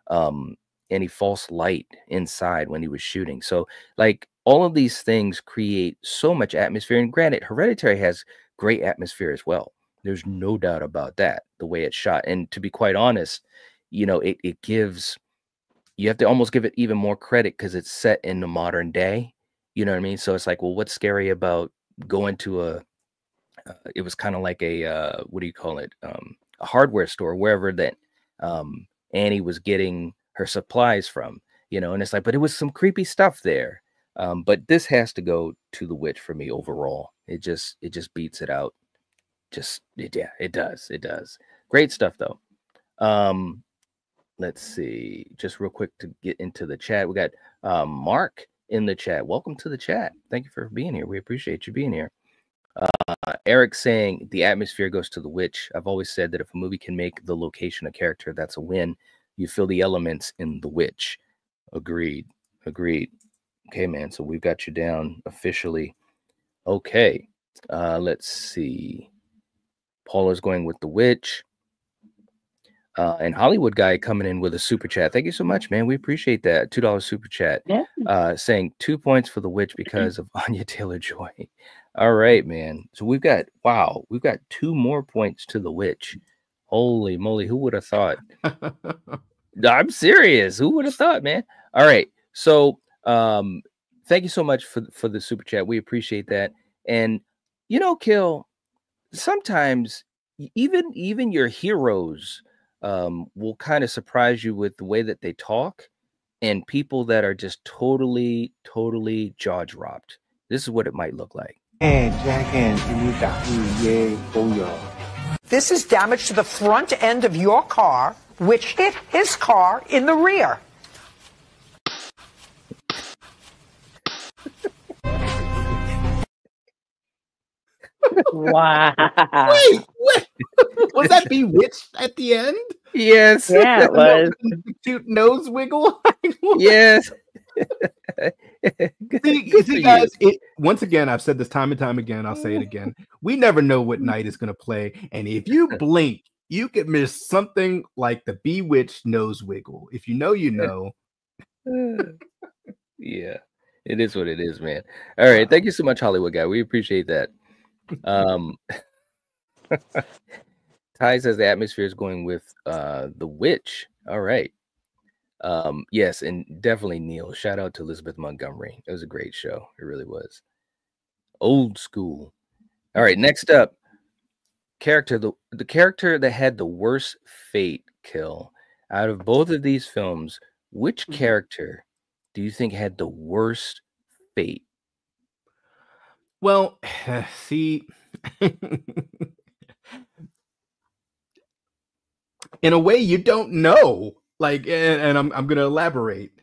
um any false light inside when he was shooting. So like all of these things create so much atmosphere. And granted, Hereditary has great atmosphere as well. There's no doubt about that, the way it's shot. And to be quite honest, it gives, you have to almost give it even more credit because it's set in the modern day. You know what I mean? So it's like, well, what's scary about going to it was kind of like a, what do you call it? A hardware store, wherever that Annie was getting her supplies from, and it's like, but it was some creepy stuff there. But this has to go to the witch for me overall. It just beats it out. Yeah, it does. It does. Great stuff though. Um, let's see, just real quick to get into the chat. We got Mark in the chat. Welcome to the chat. Thank you for being here. We appreciate you being here. Eric saying the atmosphere goes to the witch. I've always said that if a movie can make the location a character, that's a win. You feel the elements in the witch. Agreed. Agreed. Okay, man. So we've got you down officially. Okay. Let's see. Paula's going with the witch. And Hollywood guy coming in with a super chat. Thank you so much, man. We appreciate that. $2 super chat. Yeah. Saying 2 points for the witch because of Anya Taylor-Joy. All right, man. So we've got 2 more points to the witch. Holy moly, who would have thought? I'm serious. Who would have thought, man? All right. So thank you so much for the super chat. We appreciate that. And Kill, sometimes even your heroes will kind of surprise you with the way that they talk, and people that are just totally jaw dropped. This is what it might look like. This is damage to the front end of your car, which hit his car in the rear. Wow. Wait, was that Bewitched at the end? Yes. Yeah, it was. Cute nose wiggle. Yes. See, guys, once again, I've said this time and time again. I'll say it again. We never know what night is going to play. And if you blink, you could miss something like the Bewitched nose wiggle. If you know, you know. Yeah, it is what it is, man. All right. Thank you so much, Hollywood guy. We appreciate that. Ty says the atmosphere is going with the witch. All right. Yes, and definitely Neil. Shout out to Elizabeth Montgomery. It was a great show. It really was. Old school. All right, next up, the character that had the worst fate, Kill. Out of both of these films, which character do you think had the worst fate? Well, see, in a way, you don't know. Like, and I'm going to elaborate.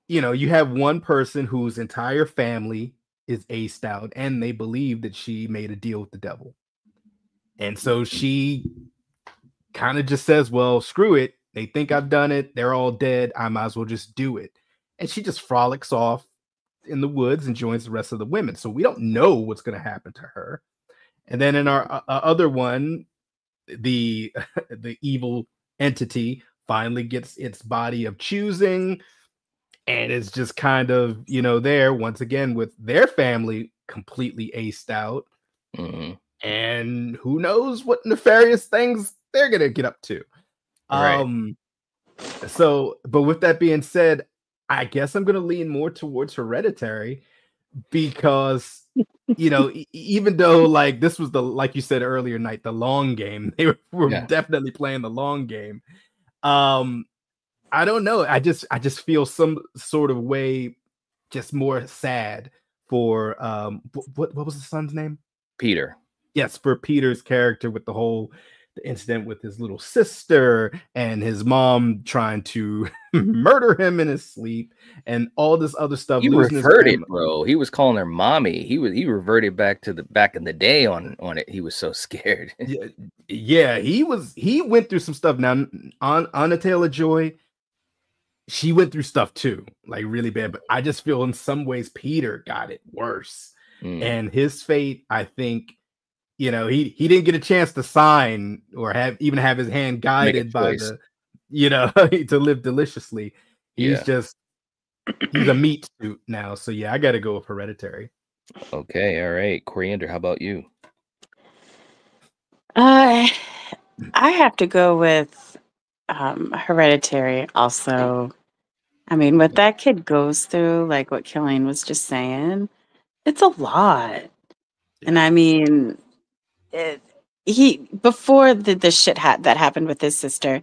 You have one person whose entire family is aced out, and they believe that she made a deal with the devil. And so she kind of just says, well, screw it. They think I've done it. They're all dead. I might as well just do it. And she just frolics off in the woods and joins the rest of the women. So we don't know what's going to happen to her. And then in our other one, the the evil entity finally gets its body of choosing, and it's just kind of, you know, there once again with their family completely aced out. And who knows what nefarious things they're gonna get up to. Right. So, but with that being said, I guess I'm gonna lean more towards Hereditary, because you know, even though like this was the, like you said earlier, Night, the long game, they were definitely playing the long game. I don't know. I just feel some sort of way just more sad for what was the son's name? Peter. Yes, for Peter's character, with the incident with his little sister and his mom trying to murder him in his sleep and all this other stuff. He reverted, bro. He was calling her mommy. He reverted back to the back in the day on it. He was so scared. Yeah, he went through some stuff. Now on Anya Taylor-Joy, she went through stuff too, like really bad. But I just feel in some ways Peter got it worse. And his fate, I think, you know, he didn't get a chance to sign or have his hand guided by the, you know, to live deliciously. He's a meat suit now. So yeah, I got to go with Hereditary. Okay, all right. Coriander, how about you? I have to go with Hereditary also. I mean, what that kid goes through, like what Killian was just saying, it's a lot. And I mean, before the shit that happened with his sister,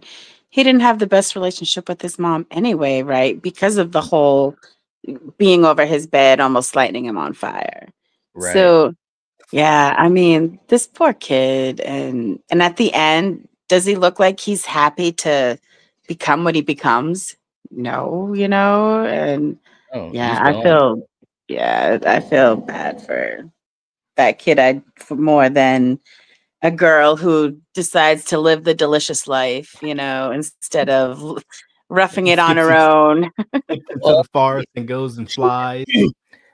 he didn't have the best relationship with his mom anyway, right? Because of the whole being over his bed, almost lighting him on fire. Right. So, yeah, I mean, this poor kid, and at the end, does he look like he's happy to become what he becomes? No, you know, and I feel bad for that kid. For more than a girl who decides to live the delicious life, you know, instead of roughing it on her own. Into the forest and goes and flies.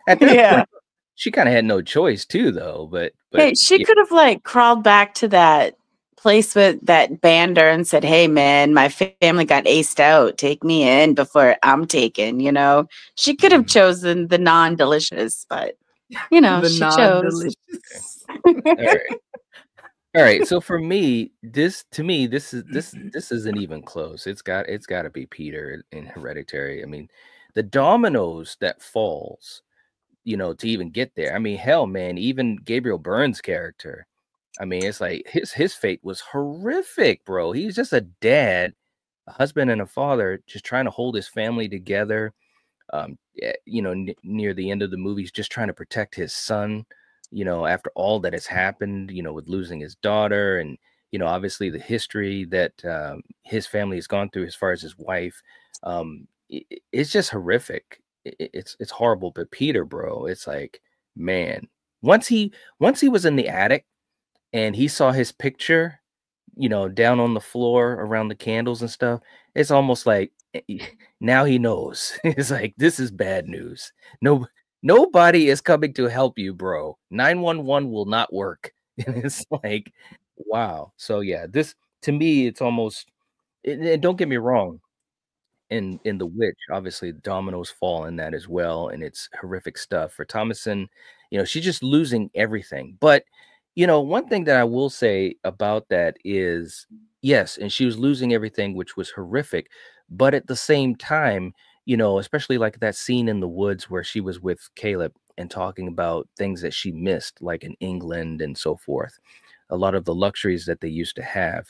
At that point, she kind of had no choice too, though. But hey, she could have like crawled back to that place with that bander and said, "Hey, man, my family got aced out. Take me in before I'm taken." You know, she could have chosen the non-delicious, but you know, she chose. All right. So for me, this isn't even close. It's got to be Peter in Hereditary. I mean, the dominoes that falls, you know, to even get there. I mean, hell, man, even Gabriel Byrne's character. I mean, it's like his fate was horrific, bro. He's just a dad, a husband, and a father, just trying to hold his family together. You know, near the end of the movie, he's just trying to protect his son, you know, after all that has happened, you know, with losing his daughter and, you know, obviously the history that his family has gone through as far as his wife. It's just horrific. It's horrible. But Peter, bro, it's like, man, once he was in the attic and he saw his picture, you know, down on the floor around the candles and stuff, it's almost like now he knows. It's like, this is bad news. Nobody is coming to help you, bro. 911 will not work. And it's like, wow. So yeah, this to me, it's almost, and don't get me wrong, in The Witch, obviously dominoes fall in that as well, and it's horrific stuff. For Thomasin, you know, she's just losing everything. But you know, one thing that I will say about that is, yes, and she was losing everything, which was horrific. But at the same time, you know, especially like that scene in the woods where she was with Caleb and talking about things that she missed, like in England and so forth, a lot of the luxuries that they used to have.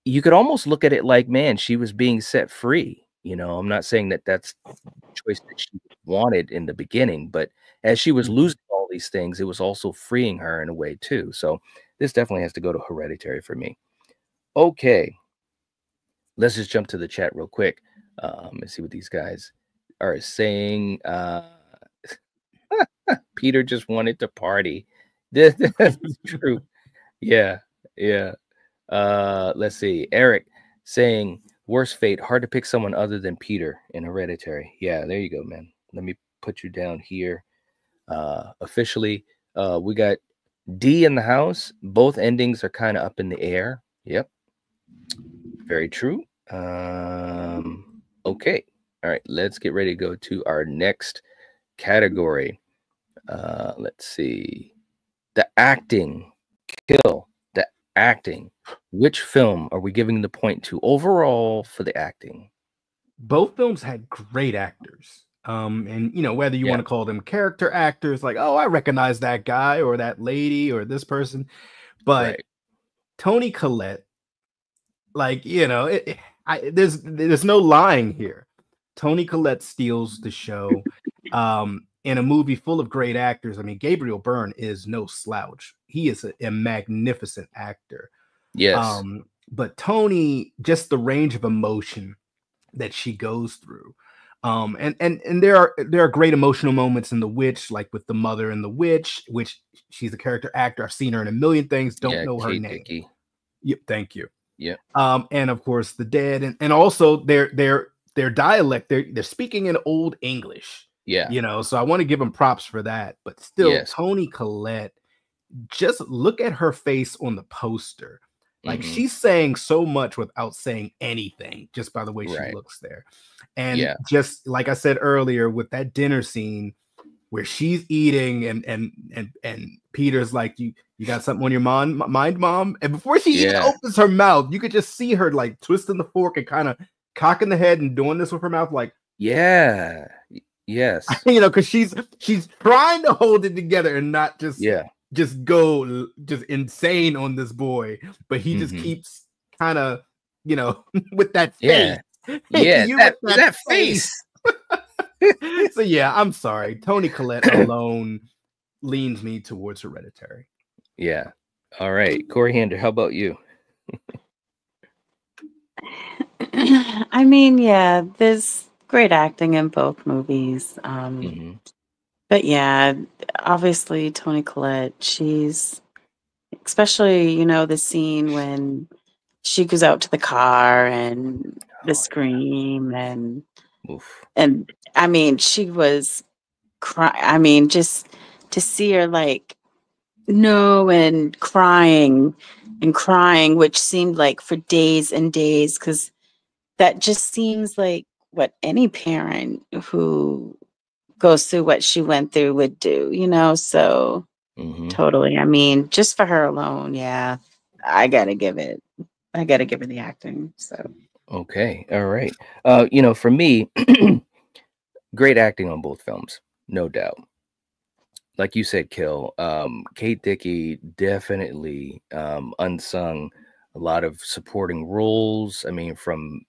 You could almost look at it like, man, she was being set free. You know, I'm not saying that that's the choice that she wanted in the beginning, but as she was losing all these things, it was also freeing her in a way too. So this definitely has to go to Hereditary for me. Okay, let's just jump to the chat real quick. Let's see what these guys are saying. Peter just wanted to party. That's true. Yeah. Let's see. Eric saying, Worst fate. Hard to pick someone other than Peter in Hereditary. Yeah, there you go, man. Let me put you down here. Officially, we got D in the house. Both endings are kind of up in the air. Yep. Very true. Okay. All right. Let's get ready to go to our next category. Let's see. The acting. Kill. The acting. Which film are we giving the point to overall for the acting? Both films had great actors. And you know, whether you want to call them character actors, like, oh, I recognize that guy or that lady or this person, but Toni Collette, like, you know, there's no lying here. Toni Collette steals the show. In a movie full of great actors, I mean, Gabriel Byrne is no slouch. He is a magnificent actor. Yes. But Toni, just the range of emotion that she goes through. And there are great emotional moments in The Witch, like with the mother in The Witch, which she's a character actor. I've seen her in a million things. Don't know her name. Dickey. Yep, thank you. Yeah. And of course The Dead, and also their dialect. They're speaking in Old English. Yeah. You know, so I want to give them props for that. But still, Toni Collette, just look at her face on the poster. Like she's saying so much without saying anything, just by the way she looks there. And just like I said earlier, with that dinner scene where she's eating and Peter's like, you got something on your mind, Mom? And before she even opens her mouth, you could just see her like twisting the fork and kind of cocking the head and doing this with her mouth, like, yes, you know, because she's trying to hold it together and not just go just insane on this boy, but he just keeps kind of, you know, with that face. That face. So yeah, I'm sorry. Toni Collette alone leans me towards Hereditary. Yeah. All right. Corey Hander, how about you? I mean, yeah, there's great acting in both movies. But yeah, obviously Toni Collette, she's, especially, you know, the scene when she goes out to the car and the scream and I mean, she was crying. I mean, just to see her like no and crying, which seemed like for days and days, because that just seems like what any parent who goes through what she went through would do, you know? So totally. I mean, just for her alone, yeah, I gotta give her the acting. So okay. All right. You know, for me, great acting on both films, no doubt. Like you said, Kill, Kate Dickie, definitely unsung, a lot of supporting roles. I mean, from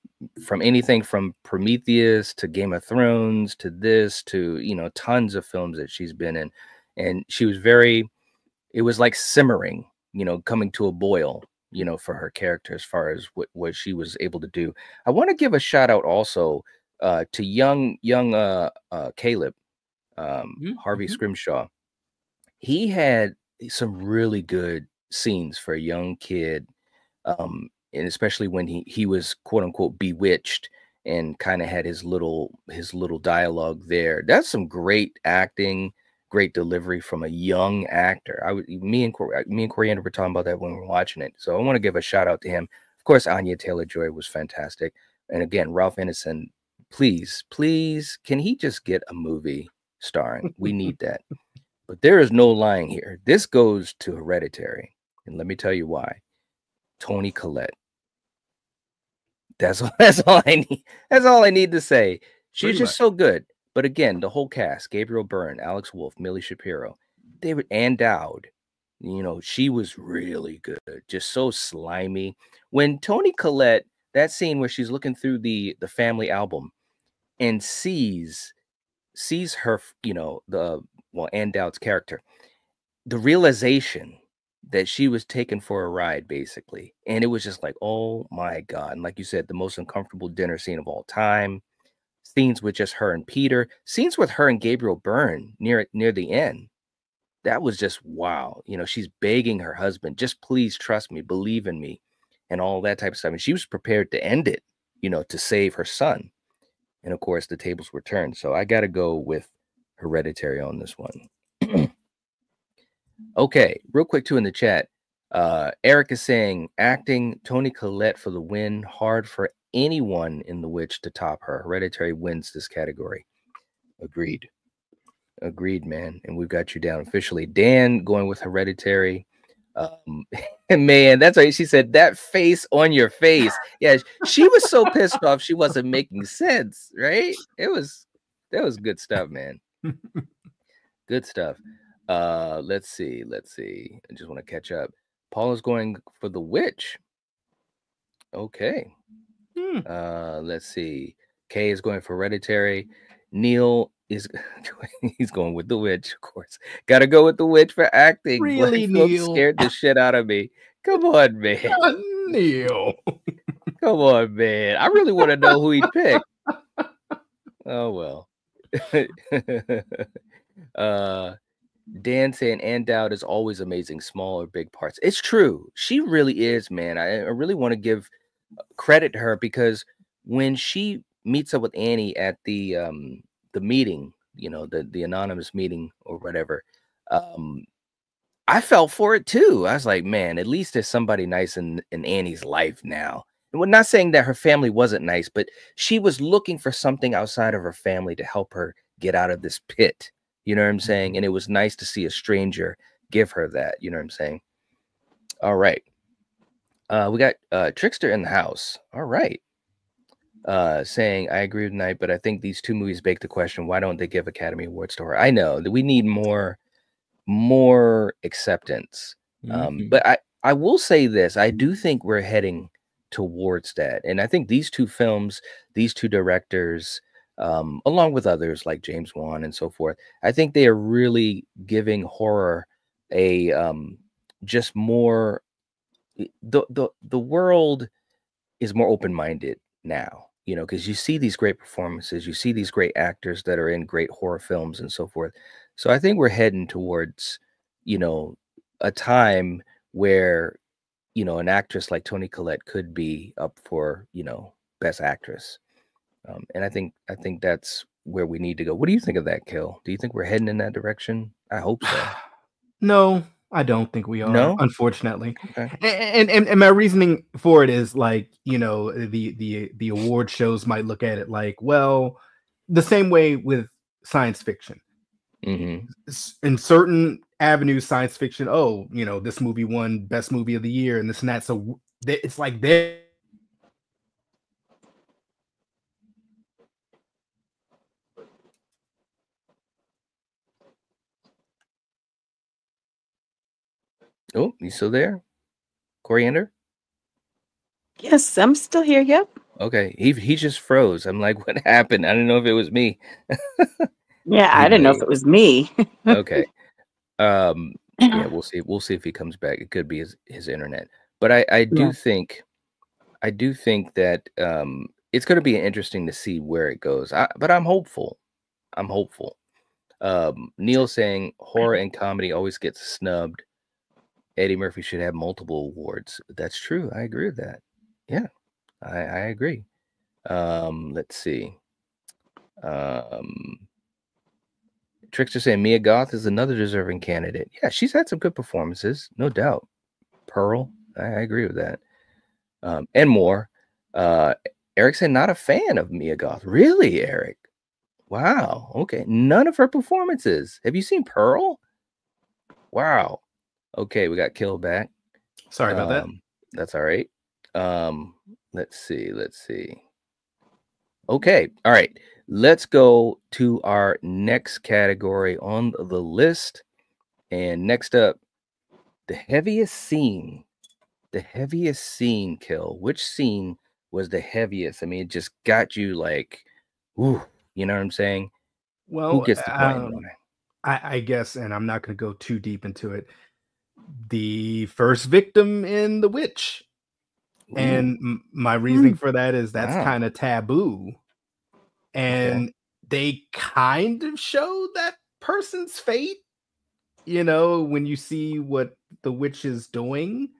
anything from Prometheus to Game of Thrones to this to, you know, tons of films that she's been in. And she was it was like simmering, you know, coming to a boil, you know, for her character as far as what she was able to do. I want to give a shout out also to young Caleb, Harvey Scrimshaw. He had some really good scenes for a young kid. And especially when he was quote unquote bewitched and kind of had his little dialogue there. That's some great acting, great delivery from a young actor. Me and Coriander were talking about that when we were watching it. So I want to give a shout out to him. Of course, Anya Taylor-Joy was fantastic. And again, Ralph Ineson, please, can he just get a movie starring? We need that. But there is no lying here. This goes to Hereditary. And let me tell you why. Toni Collette. That's all I need. That's all I need to say. She's just so good. But again, the whole cast, Gabriel Byrne, Alex Wolff, Millie Shapiro, Ann Dowd, you know, she was really good. Just so slimy. When Toni Collette, that scene where she's looking through the family album and sees her, you know, Ann Dowd's character, the realization that she was taken for a ride, basically. And it was just like, oh my God. And like you said, the most uncomfortable dinner scene of all time. Scenes with just her and Peter. Scenes with her and Gabriel Byrne near the end. That was just wow. You know, she's begging her husband, just please trust me, believe in me, and all that type of stuff. And she was prepared to end it, to save her son. And of course, the tables were turned. So I got to go with Hereditary on this one. Okay, real quick too in the chat. Eric is saying acting Toni Collette for the win. Hard for anyone in The Witch to top her. Hereditary wins this category. Agreed, man. And we've got you down officially. Dan going with Hereditary. Man, that's right. She said that face on your face. Yeah, she was so pissed off she wasn't making sense, right? That was good stuff, man. Good stuff. Let's see. I just want to catch up. Paula's going for The Witch. Okay. Let's see. Kay is going for Hereditary. Neil is he's going with The Witch, of course. Gotta go with The Witch for acting. Really, Neil? Scared the shit out of me. Come on, man. Neil. Come on, man. I really want to know who he picked. Oh well. Dan saying standout is always amazing, small or big parts. It's true. She really is, man. I really want to give credit to her because when she meets up with Annie at the meeting, the anonymous meeting or whatever, I felt for it too. I was like, man, at least there's somebody nice in Annie's life now. And we're not saying that her family wasn't nice, but she was looking for something outside of her family to help her get out of this pit. You know what I'm saying? And it was nice to see a stranger give her that. You know what I'm saying? All right. We got Trickster in the house. All right. Saying, I agree with Knight, but I think these two movies beg the question, why don't they give Academy Awards to her? I know that we need more acceptance. But I will say this. I do think we're heading towards that. And I think these two films, these two directors, along with others like James Wan and so forth, I think they are really giving horror a just more. The world is more open-minded now, because you see these great performances, you see these great actors that are in great horror films and so forth. So I think we're heading towards, a time where, an actress like Toni Collette could be up for, Best Actress. And I think that's where we need to go. What do you think of that, Kill? Do you think we're heading in that direction? I hope so. No, I don't think we are. No? Unfortunately. Okay. And my reasoning for it is like, the award shows might look at it like, well, the same way with science fiction. Mm-hmm. In certain avenues, science fiction, this movie won best movie of the year and this and that. So it's like they. Oh, you still there? Coriander? Yes, I'm still here. Yep. Okay. He just froze. I'm like, what happened? I didn't know if it was me. Yeah, I didn't know if it was me. Okay. Yeah, we'll see. We'll see if he comes back. It could be his internet. But I do think that it's going to be interesting to see where it goes. But I'm hopeful. Neil saying horror and comedy always gets snubbed. Eddie Murphy should have multiple awards. That's true. I agree with that. Yeah, I agree. Let's see. Trickster saying Mia Goth is another deserving candidate. Yeah, she's had some good performances, no doubt. Pearl, I agree with that. And more. Eric said not a fan of Mia Goth. Really, Eric? Wow. Okay. None of her performances. Have you seen Pearl? Wow. Okay, we got Kill back. Sorry about that. That's all right. Let's see. Okay. All right. Let's go to our next category on the list. And next up, the heaviest scene. The heaviest scene, Kill. Which scene was the heaviest? I mean, it just got you like, ooh, you know what I'm saying? Well, who gets the point? I guess, and I'm not going to go too deep into it. The first victim in The Witch. Ooh. And my reasoning for that is that's kind of taboo. And they kind of show that person's fate, when you see what the witch is doing.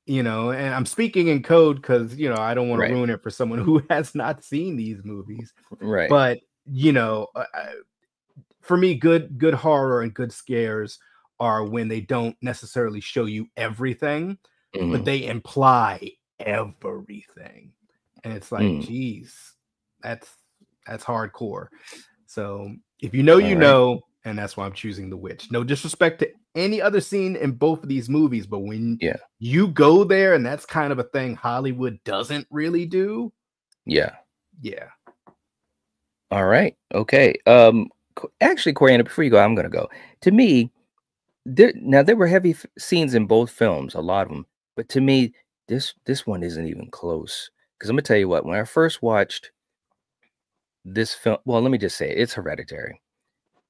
you know, and I'm speaking in code because, you know, I don't want to Right. ruin it for someone who has not seen these movies. Right. But, you know, for me, good horror and good scares are when they don't necessarily show you everything, but they imply everything. And it's like, geez, that's hardcore. So if you know, you know, and that's why I'm choosing The Witch. No disrespect to any other scene in both of these movies, but when you go there, and that's kind of a thing Hollywood doesn't really do. Yeah. Yeah. All right. Okay. Actually, Coriander, before you go, I'm gonna go. To me, there were heavy scenes in both films, a lot of them, but to me, this one isn't even close. Because I'm gonna tell you what, when I first watched this film, well, let me just say it's Hereditary.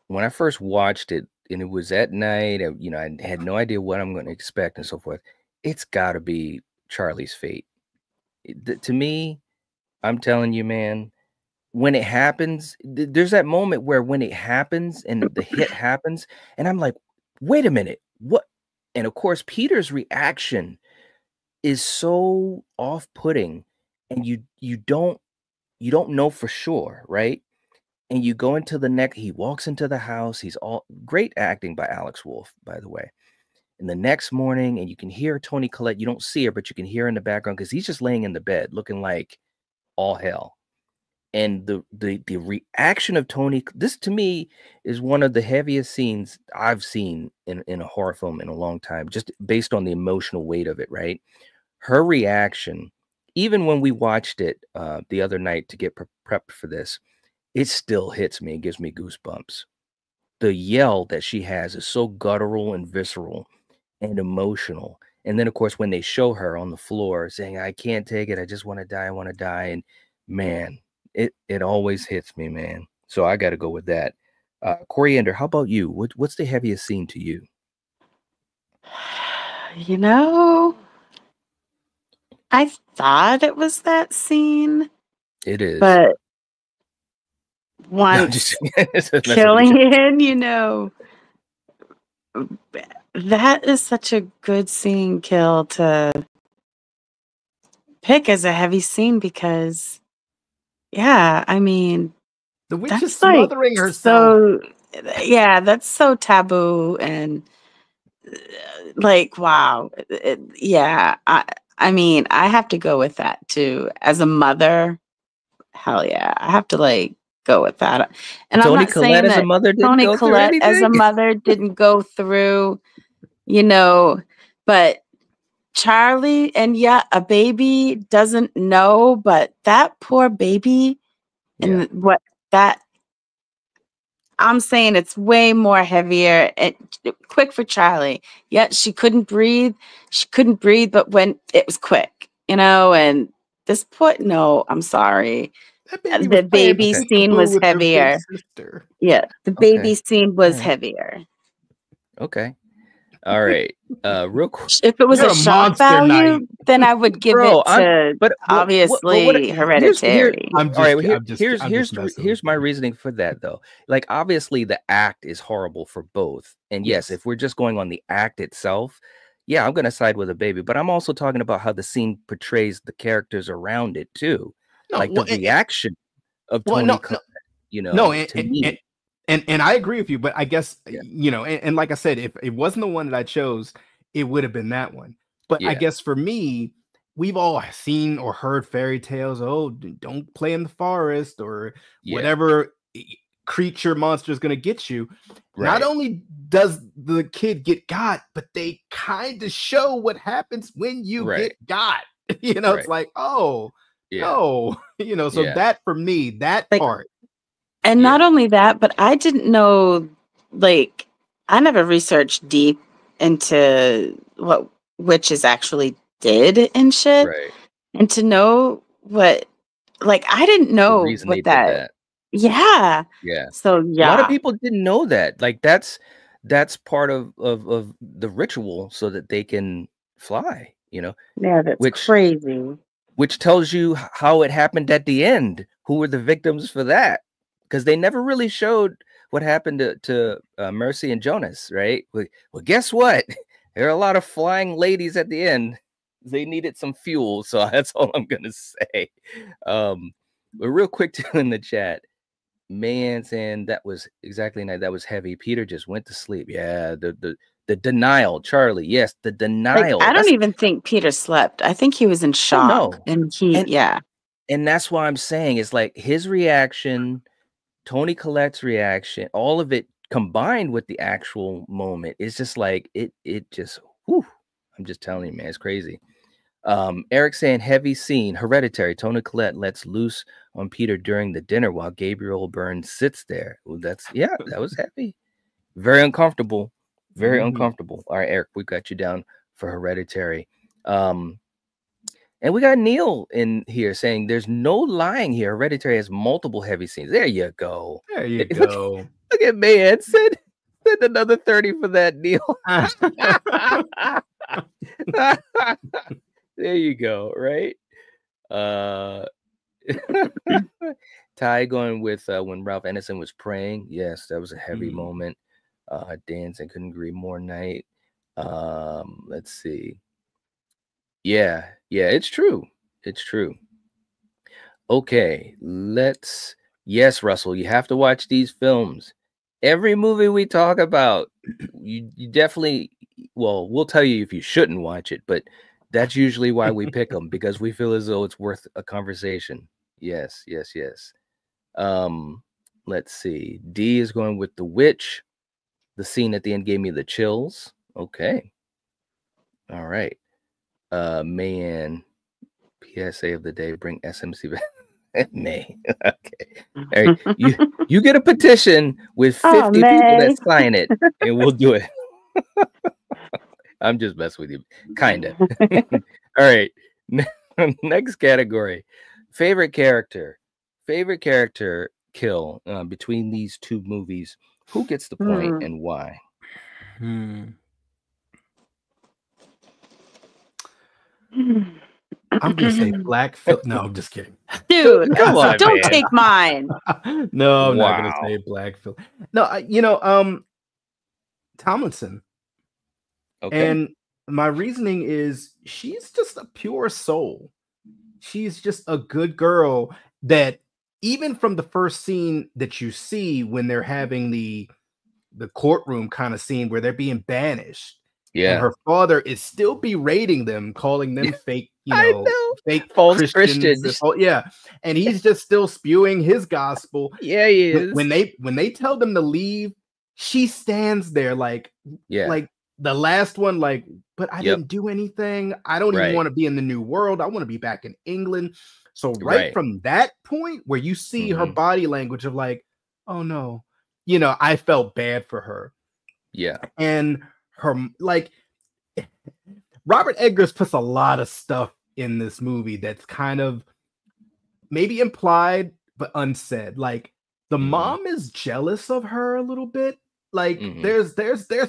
When I first watched it, and it was at night, you know, I had no idea what I'm going to expect and so forth. It's got to be Charlie's Fate. To me, I'm telling you, man, when it happens, there's that moment where when it happens and the hit happens, and I'm like, wait a minute, what? And of course, Peter's reaction is so off-putting, and you don't know for sure, right? And you go into the next, he walks into the house. He's all great acting by Alex Wolff, by the way. And the next morning, and you can hear Toni Collette. You don't see her, but you can hear her in the background because he's just laying in the bed looking like all hell. And the reaction of Toni, this to me is one of the heaviest scenes I've seen in a horror film in a long time, just based on the emotional weight of it, right? Her reaction, even when we watched it the other night to get prepped for this, it still hits me and gives me goosebumps. The yell that she has is so guttural and visceral and emotional. And then, of course, when they show her on the floor saying, I can't take it, I just want to die, I want to die. And man, it always hits me, man. So I got to go with that. Coriander, how about you? What's the heaviest scene to you? You know, I thought it was that scene. It is. But once Killian, you know, that is such a good scene kill to pick as a heavy scene because, yeah, I mean, the witch is smothering herself. So, yeah, that's so taboo and like, wow. Yeah, I mean, I have to go with that too. As a mother, hell yeah, I have to like go with that. And Toni I'm not Collette saying as that a mother didn't Toni go through Collette as a anything? mother didn't go through, you know, but Charlie, and yeah, a baby doesn't know, but that poor baby and what that I'm saying it's way more heavier and quick for Charlie. Yet she couldn't breathe. She couldn't breathe, but when it was quick, you know, and this no, I'm sorry. The baby scene was heavier. Yeah, the baby scene was heavier. Okay. All right. Real quick. If it was a shock value, then I would give it to obviously Hereditary. Here's my reasoning for that though. Like obviously the act is horrible for both. And yes, if we're just going on the act itself, yeah, I'm gonna side with a baby. But I'm also talking about how the scene portrays the characters around it too. Like the reaction of Toni Collette, you know, to me. And I agree with you, but I guess, you know, and like I said, if it wasn't the one that I chose, it would have been that one. But I guess for me, we've all seen or heard fairy tales. Oh, don't play in the forest or whatever creature monster is going to get you. Right. Not only does the kid get got, but they kind of show what happens when you get got. You know, it's like, oh, no, you know, so that for me, that part. And not only that, but I didn't know, like, I never researched deep into what witches actually did and shit. Right. And to know what, like, I didn't know what that. Yeah. Yeah. So, yeah. A lot of people didn't know that. Like, that's part of the ritual so that they can fly, you know? Yeah, that's crazy. Which tells you how it happened at the end. Who were the victims for that? Because they never really showed what happened to Mercy and Jonas, right? Well, guess what? There are a lot of flying ladies at the end. They needed some fuel, so that's all I'm gonna say. But real quick too in the chat, man saying that was exactly night. That was heavy. Peter just went to sleep. Yeah, the denial, Charlie. Yes, the Like, denial. I don't even think Peter slept. I think he was in shock. no. And he, And- yeah. And that's why I'm saying it's like his reaction, Toni Collette's reaction, all of it combined with the actual moment is just like it just whew, I'm just telling you, man, it's crazy. Eric saying heavy scene, Hereditary. Toni Collette lets loose on Peter during the dinner while Gabriel Byrne sits there. Well, that was heavy. Very uncomfortable. Very uncomfortable. All right, Eric, we got you down for Hereditary. And we got Neil in here saying there's no lying here. Hereditary has multiple heavy scenes. There you go. There you go. Look at man. Send another 30 for that, Neil. There you go, right? Ty going with when Ralph Anderson was praying. Yes, that was a heavy moment. Dancing couldn't agree more night. Let's see. Yeah, it's true. It's true. Okay, yes, Russell, you have to watch these films. Every movie we talk about, you definitely, well, we'll tell you if you shouldn't watch it, but that's usually why we pick them, because we feel as though it's worth a conversation. Yes. Let's see. D is going with The Witch. The scene at the end gave me the chills. Okay. All right. Man, PSA of the day, bring SMC back. May. Okay. All right. You get a petition with 50 people that sign it, and we'll do it. I'm just messing with you. Kinda. All right. Next category. Favorite character kill between these two movies. Who gets the point and why? I'm gonna say Black Phillip. No, I'm just kidding. Dude, Come on, don't man. take mine. No, I'm not Wow. gonna say Black Phillip. No, Thomasin. Okay. And my reasoning is she's just a pure soul. She's just a good girl that even from the first scene that you see when they're having the courtroom kind of scene where they're being banished. Yeah. And her father is still berating them, calling them fake, I know. fake False Christians. Yeah. And he's just still spewing his gospel. Yeah, he is. When they tell them to leave, she stands there like the last one, like, but I didn't do anything. I don't even want to be in the new world. I want to be back in England. So from that point where you see her body language of like, oh no, I felt bad for her. Yeah. And her, like, Robert Eggers puts a lot of stuff in this movie that's kind of maybe implied but unsaid. Like the mom is jealous of her a little bit. Like there's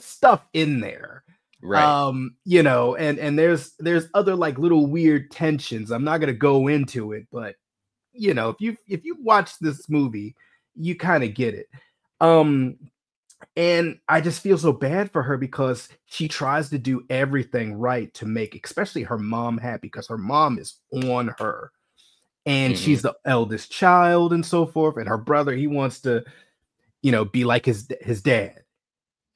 stuff in there. Right. And there's other like little weird tensions. I'm not gonna go into it, but if you watch this movie, you kind of get it. And I just feel so bad for her because she tries to do everything right to make especially her mom happy, because her mom is on her. And she's the eldest child and so forth. And her brother, he wants to, be like his dad.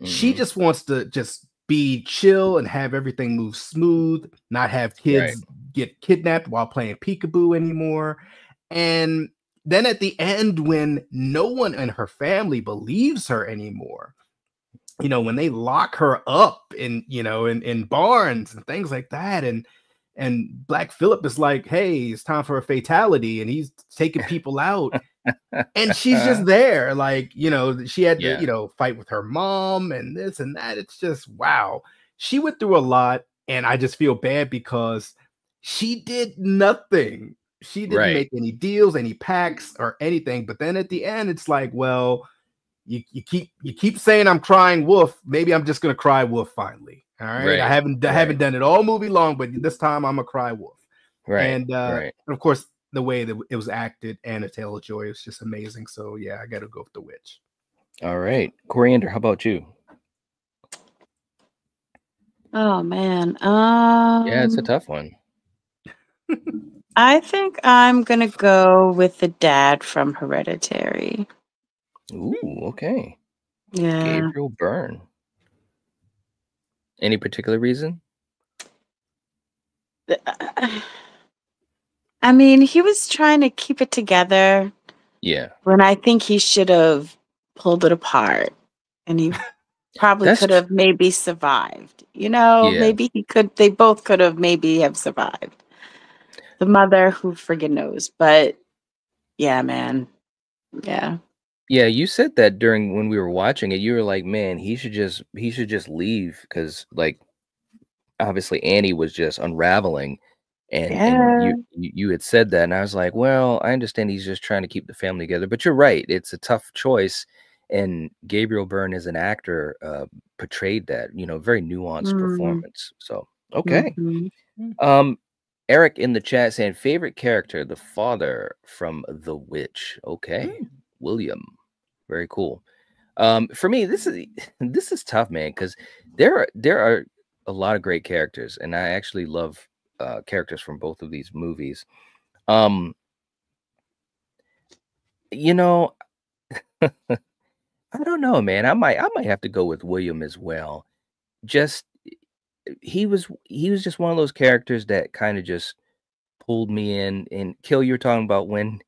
She just wants to just be chill and have everything move smooth, not have kids get kidnapped while playing peekaboo anymore. And then at the end, when no one in her family believes her anymore, when they lock her up in barns and things like that, and Black Phillip is like, hey, it's time for a fatality, and he's taking people out. And she's just there, like, she had to, fight with her mom and this and that. It's just, wow. She went through a lot, and I just feel bad because she did nothing. She didn't make any deals, any pacts, or anything. But then at the end, it's like, well, you keep saying I'm crying wolf. Maybe I'm just gonna cry wolf finally. All right. I haven't done it all movie long, but this time I'm a cry wolf. Right. And of course, the way that it was acted, Anya Taylor-Joy, is just amazing. So yeah, I got to go with The Witch. All right, Coriander, how about you? Oh man. Yeah, it's a tough one. I think I'm gonna go with the dad from Hereditary. Ooh, okay. Yeah. Gabriel Byrne. Any particular reason? I mean, he was trying to keep it together Yeah. when I think he should have pulled it apart, and he probably That's could have maybe survived. You know, yeah. maybe they both could have maybe have survived. The mother, who friggin' knows, but yeah, man. Yeah. Yeah, you said that during when we were watching it. You were like, "Man, he should just leave," because like obviously Annie was just unraveling, and Yeah. you had said that, and I was like, "Well, I understand he's just trying to keep the family together," but you're right. It's a tough choice, and Gabriel Byrne as an actor portrayed that, very nuanced Mm. performance. So, okay. Mhm. Um, Eric in the chat saying favorite character, the father from The Witch. Okay, William, very cool. For me, this is this is tough, man, because there are a lot of great characters, and I actually love characters from both of these movies. Um, you know, I don't know, man. I might have to go with William as well. Just he was just one of those characters that kind of just pulled me in. And Kill, you were talking about when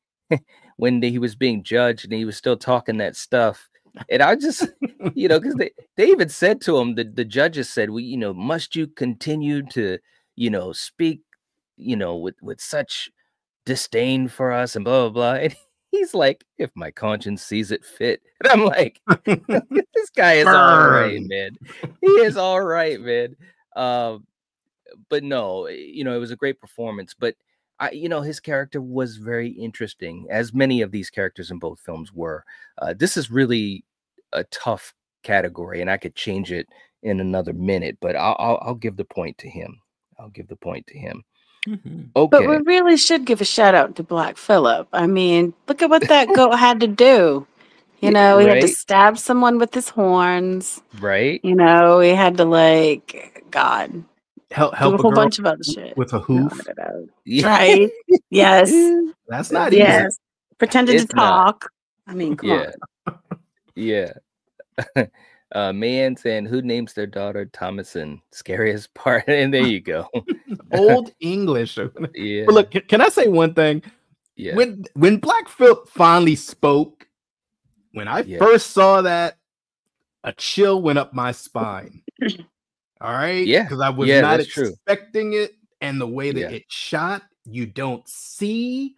when he was being judged and he was still talking that stuff. And I just, because they even said to him, the judges said, "We, must you continue to, speak, with such disdain for us and blah blah blah." And he's like, "If my conscience sees it fit." And I'm like, this guy is all right, Burn. man. He is all right, man. Um, but no, it was a great performance. But his character was very interesting, as many of these characters in both films were. This is really a tough category, and I could change it in another minute. But I'll give the point to him. I'll give the point to him. But we Okay, really should give a shout out to Black Phillip. I mean, look at what that goat had to do. He had to right, stab someone with his horns. right, He had to God Help do a help a whole girl bunch of other shit. with a No, hoof. I don't know. yeah, Right? Yes. That's not easy. Yes. Pretended to it's not. talk. I mean, come Yeah, on. yeah. Man saying who names their daughter Thomasin? Scariest part, and there you go. Old English. Yeah, But look, can I say one thing? yeah, When Black Phillip finally spoke, when I yeah, first saw that, a chill went up my spine. All right, yeah, because I was yeah. not That's true. expecting it, and the way that Yeah, it shot, you don't see.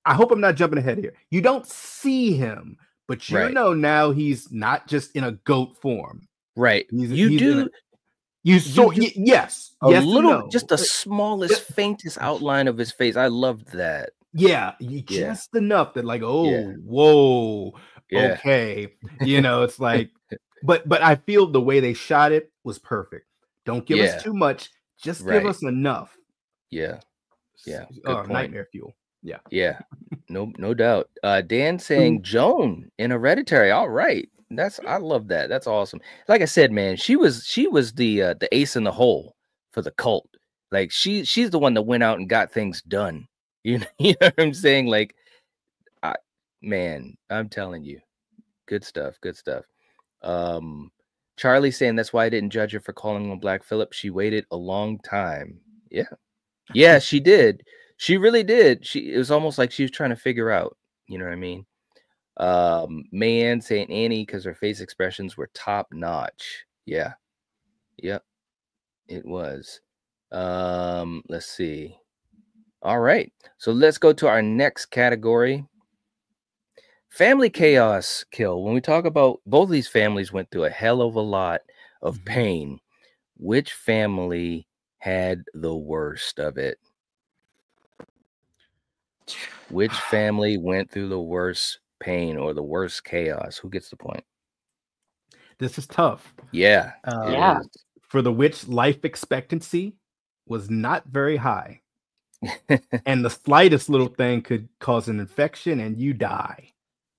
I hope I'm not jumping ahead here. You don't see him, but right, now he's not just in a goat form. right. You He's in do a yes, a yes and little, no. just the smallest, faintest outline of his face. I loved that. Yeah, Yeah, just enough that like, yeah, oh, whoa, yeah, okay. It's like, but I feel the way they shot it was perfect. Don't give us yeah. too much, just give Right. us enough. Yeah, yeah. Good Oh, point. nightmare fuel. Yeah. Yeah, no doubt. Dan Mm. saying Joan in Hereditary. All right, I love that. That's awesome. Like I said, man, she was the ace in the hole for the cult. Like she's the one that went out and got things done. You know what I'm saying? Like, man, I'm telling you, good stuff. Good stuff. Charlie saying that's why I didn't judge her for calling on Black Phillip. She waited a long time. Yeah. Yeah, she did. She really did. It was almost like she was trying to figure out, you know what I mean? Mayanne saying Annie because her face expressions were top notch. Yeah. Yep. It was. Let's see. All right. So let's go to our next category. Family chaos kill. When we talk about both these families went through a hell of a lot of pain, which family had the worst of it? Which family went through the worst pain or the worst chaos? Who gets the point? This is tough. Yeah. Yeah. It For the witch, life expectancy was not very high. is. And the slightest little thing could cause an infection and you die.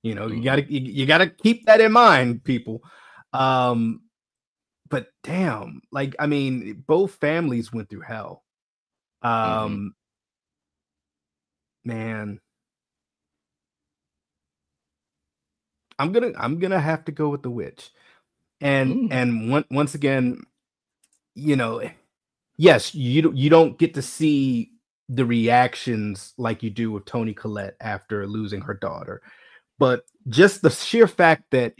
You gotta keep that in mind, people. but damn, like, I mean, both families went through hell. Man, I'm gonna have to go with the witch. And once again, you know, yes, you don't get to see the reactions like you do with Toni Collette after losing her daughter, but just the sheer fact that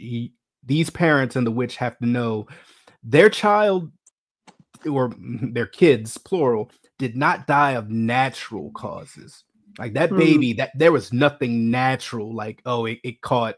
these parents and the witch have to know their child or their kids, plural, did not die of natural causes. Like that baby, that there was nothing natural, like, oh, it caught,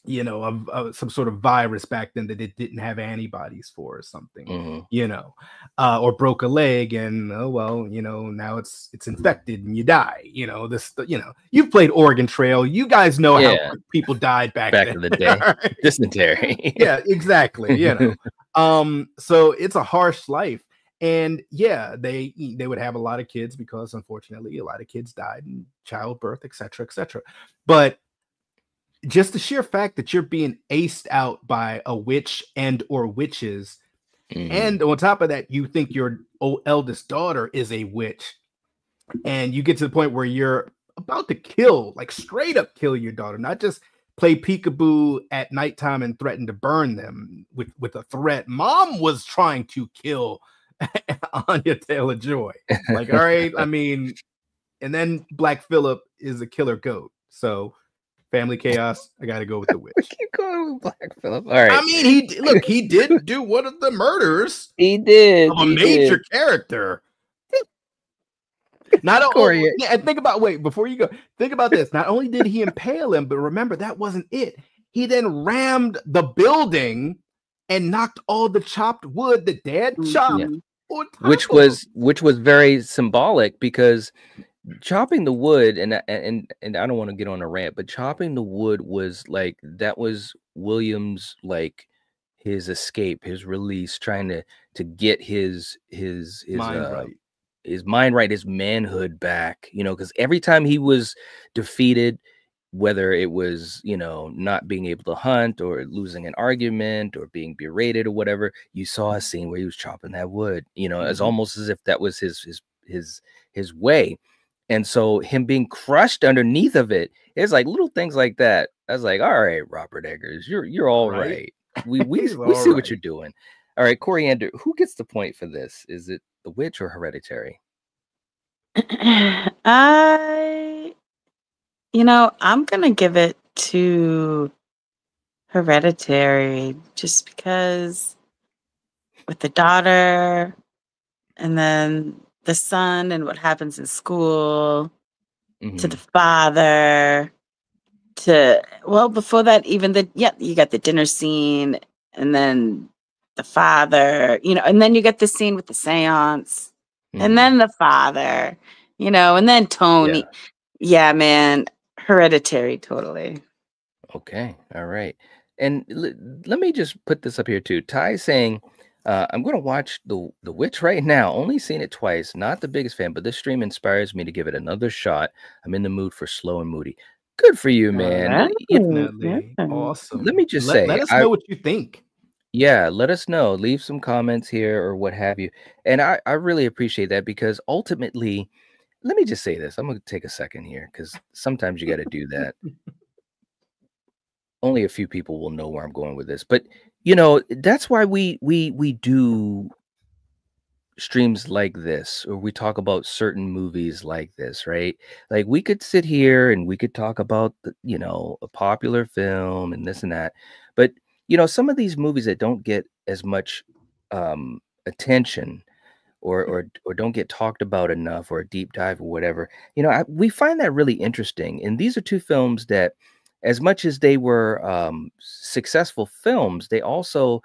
you know, of some sort of virus back then that it didn't have antibodies for or something, you know, or broke a leg and, oh, well, you know, now it's infected and you die, you know, you know, you've played Oregon Trail. You guys know how people died back then. in the day. Right? Dysentery. Yeah, exactly. You know, so it's a harsh life. And yeah, they would have a lot of kids because unfortunately a lot of kids died in childbirth, etc., etc. But just the sheer fact that you're being aced out by a witch and or witches, and on top of that, you think your eldest daughter is a witch, and you get to the point where you're about to kill, like straight up kill your daughter, not just play peekaboo at nighttime and threaten to burn them with a threat. Mom was trying to kill Anya Taylor-Joy. Like, all right, I mean, and then Black Phillip is a killer goat, so family chaos. I got to go with the witch. Keep going with Black Phillip. All right. I mean, he did do one of the murders. He did. Of a major character. Not only, and think about, wait, before you go, think about this. Not only did he impale him, but remember, that wasn't it. He then rammed the building and knocked all the chopped wood that Dad chopped. Yeah. Which was very symbolic, because chopping the wood, and I don't want to get on a rant, but chopping the wood was like, that was William's, like, his escape, his release, trying to get his mind right. His mind right, his manhood back, you know, because every time he was defeated, whether it was, you know, not being able to hunt or losing an argument or being berated or whatever, you saw a scene where he was chopping that wood, you know, it's almost as if that was his way. And so him being crushed underneath of it, it's like little things like that. I was like, all right, Robert Eggers, you're all right. We see what you're doing. All right, Coriander, who gets the point for this? Is it The Witch or Hereditary? I'm gonna give it to Hereditary, just because with the daughter and then the son and what happens in school, to the father, before that, even you got the dinner scene, and then the father, and then you get the scene with the seance, and then the father, and then Toni. Yeah, man, Hereditary, totally. Okay, all right. And let me just put this up here too. Ty saying, I'm going to watch the Witch right now. Only seen it twice. Not the biggest fan, but this stream inspires me to give it another shot. I'm in the mood for slow and moody. Good for you, man. Definitely. Awesome. Let me just say, let us know what you think. Yeah, let us know. Leave some comments here or what have you. And I really appreciate that, because ultimately, let me just say this. I'm going to take a second here, because sometimes you got to do that. Only a few people will know where I'm going with this, but that's why we do streams like this, or we talk about certain movies like this, right? Like, we could sit here and we could talk about a popular film and this and that, but some of these movies that don't get as much attention or don't get talked about enough, or a deep dive or whatever, we find that really interesting. And these are two films that, as much as they were successful films, they also,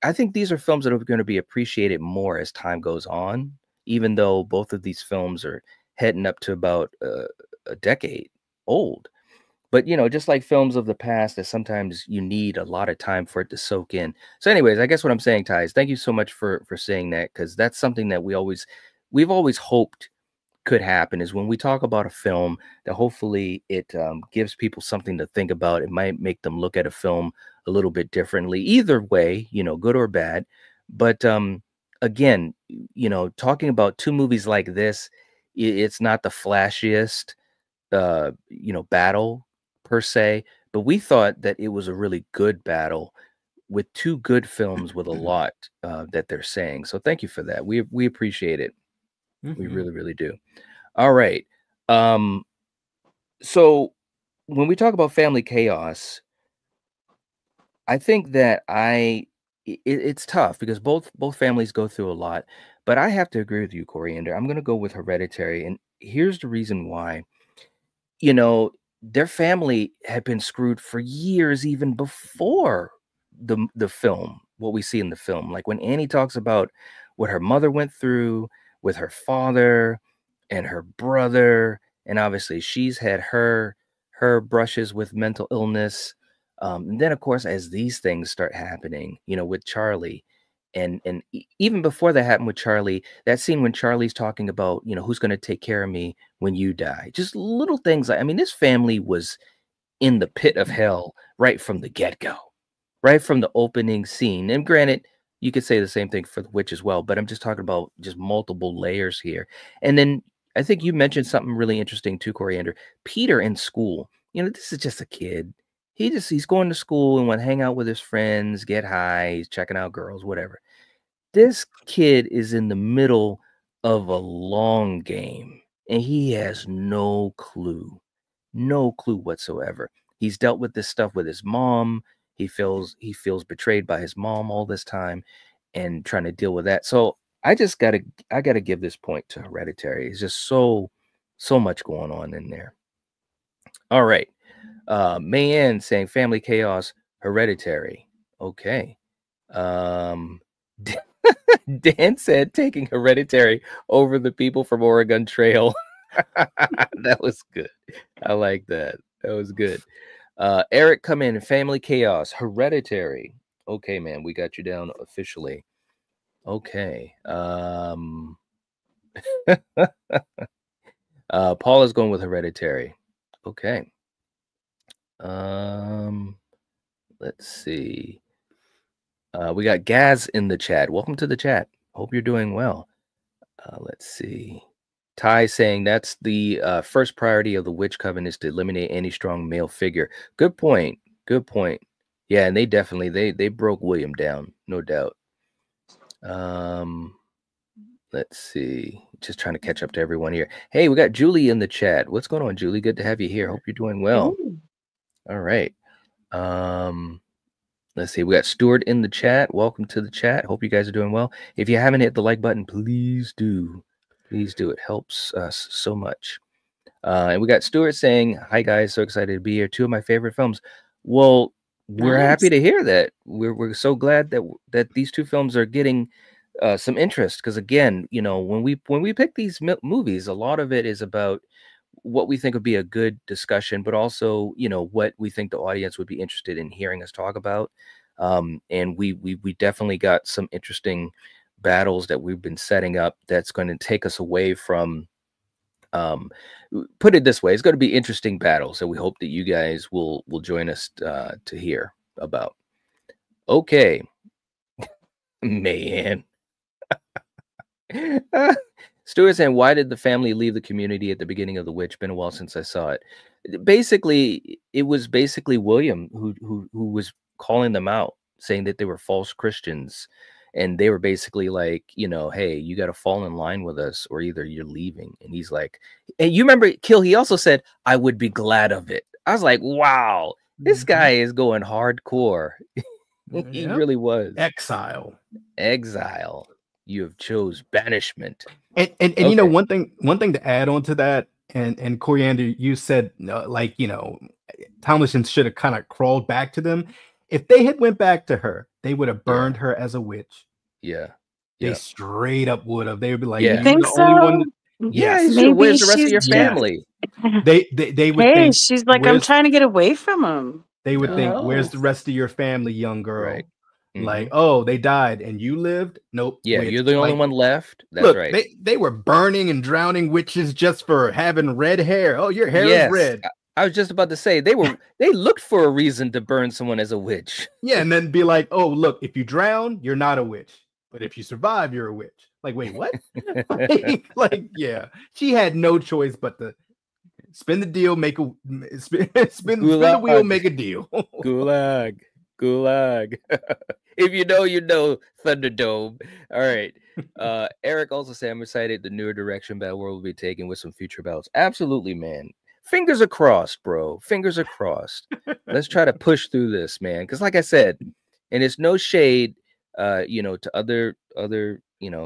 I think these are films that are going to be appreciated more as time goes on, even though both of these films are heading up to about a decade old. But, just like films of the past, that sometimes you need a lot of time for it to soak in. So anyways, I guess what I'm saying, Ty, is thank you so much for saying that, because that's something that we've always hoped could happen is when we talk about a film that hopefully it gives people something to think about. It might make them look at a film a little bit differently. Either way, you know, good or bad. But again, you know, talking about two movies like this, it's not the flashiest, you know, battle per se, but we thought that it was a really good battle with two good films with a lot that they're saying. So thank you for that. We appreciate it. We really, really do. All right. So when we talk about family chaos, I think that it's tough because both families go through a lot, but I have to agree with you, Coriander. I'm going to go with Hereditary, and here's the reason why. You know, their family had been screwed for years, even before the film, what we see in the film. Like when Annie talks about what her mother went through with her father and her brother, and obviously she's had her brushes with mental illness. And then, of course, as these things start happening, you know, with Charlie, and even before that happened with Charlie, that scene when Charlie's talking about, you know, who's going to take care of me when you die, just little things. I mean, this family was in the pit of hell right from the get-go, right from the opening scene. And granted, you could say the same thing for the witch as well, but I'm just talking about just multiple layers here. And then I think you mentioned something really interesting too, Coriander. Peter in school, you know, this is just a kid. He's going to school and want to hang out with his friends, get high, he's checking out girls, whatever. This kid is in the middle of a long game and he has no clue whatsoever. He's dealt with this stuff with his mom. He feels betrayed by his mom all this time and trying to deal with that. So I gotta give this point to Hereditary. It's just so much going on in there. All right. Mayanne saying family chaos, Hereditary. Okay. Dan said taking Hereditary over the people from Oregon Trail. That was good. I like that. That was good. Eric, come in. Family chaos, Hereditary. Okay, man, we got you down officially. Okay. Paul is going with Hereditary. Okay. Let's see. We got Gaz in the chat. Welcome to the chat. Hope you're doing well. Let's see. Ty saying that's the first priority of the witch coven is to eliminate any strong male figure. Good point. Good point. Yeah, and they definitely they broke William down, no doubt. Let's see. Just trying to catch up to everyone here. Hey, we got Julie in the chat. What's going on, Julie? Good to have you here. Hope you're doing well. Ooh. All right. Let's see. We got Stuart in the chat. Welcome to the chat. Hope you guys are doing well. If you haven't hit the like button, please do. Please do. It helps us so much. And we got Stuart saying, hi, guys. So excited to be here. Two of my favorite films. Well, we're happy to hear that. We're so glad that these two films are getting some interest. Because, again, you know, when we pick these movies, a lot of it is about what we think would be a good discussion, but also, you know, what we think the audience would be interested in hearing us talk about. And we definitely got some interesting battles that we've been setting up that's going to take us away from, put it this way, it's going to be interesting battles that we hope that you guys will join us to hear about. Okay. Man. Stuart saying, why did the family leave the community at the beginning of The Witch? Been a while since I saw it. Basically, it was basically William who was calling them out, saying that they were false Christians. And they were basically like, you know, hey, you got to fall in line with us or either you're leaving. And he's like, and you remember, Kill, he also said, I would be glad of it. I was like, wow, this guy is going hardcore. He really was. Exile. You have chose banishment. And okay. You know, one thing to add on to that, and Coriander, you said like, you know, Thomasin should have kind of crawled back to them. If they had went back to her, they would have burned her as a witch. Yeah. They straight up would have. They would be like, you think so? Only one yes. Maybe where's the rest of your family? They would hey, think she's like, I'm trying to get away from him. They would think, where's the rest of your family, young girl? Right. Like, oh, they died and you lived. Nope. Yeah, witch. you're the only Like, one left. That's look, right. they were burning and drowning witches just for having red hair. Oh, your hair is red. I was just about to say they looked for a reason to burn someone as a witch. Yeah, and then be like, oh, look, if you drown, you're not a witch. But if you survive, you're a witch. Like, wait, what? like, yeah. She had no choice but to spin the deal, make a spin the wheel, make a deal. Gulag. If you know, you know. Thunderdome. All right. Eric also said, I'm excited the newer direction Battle World will be taking with some future battles. Absolutely, man. Fingers are crossed, bro. Fingers are crossed. Let's try to push through this, man. Because like I said, and it's no shade, to other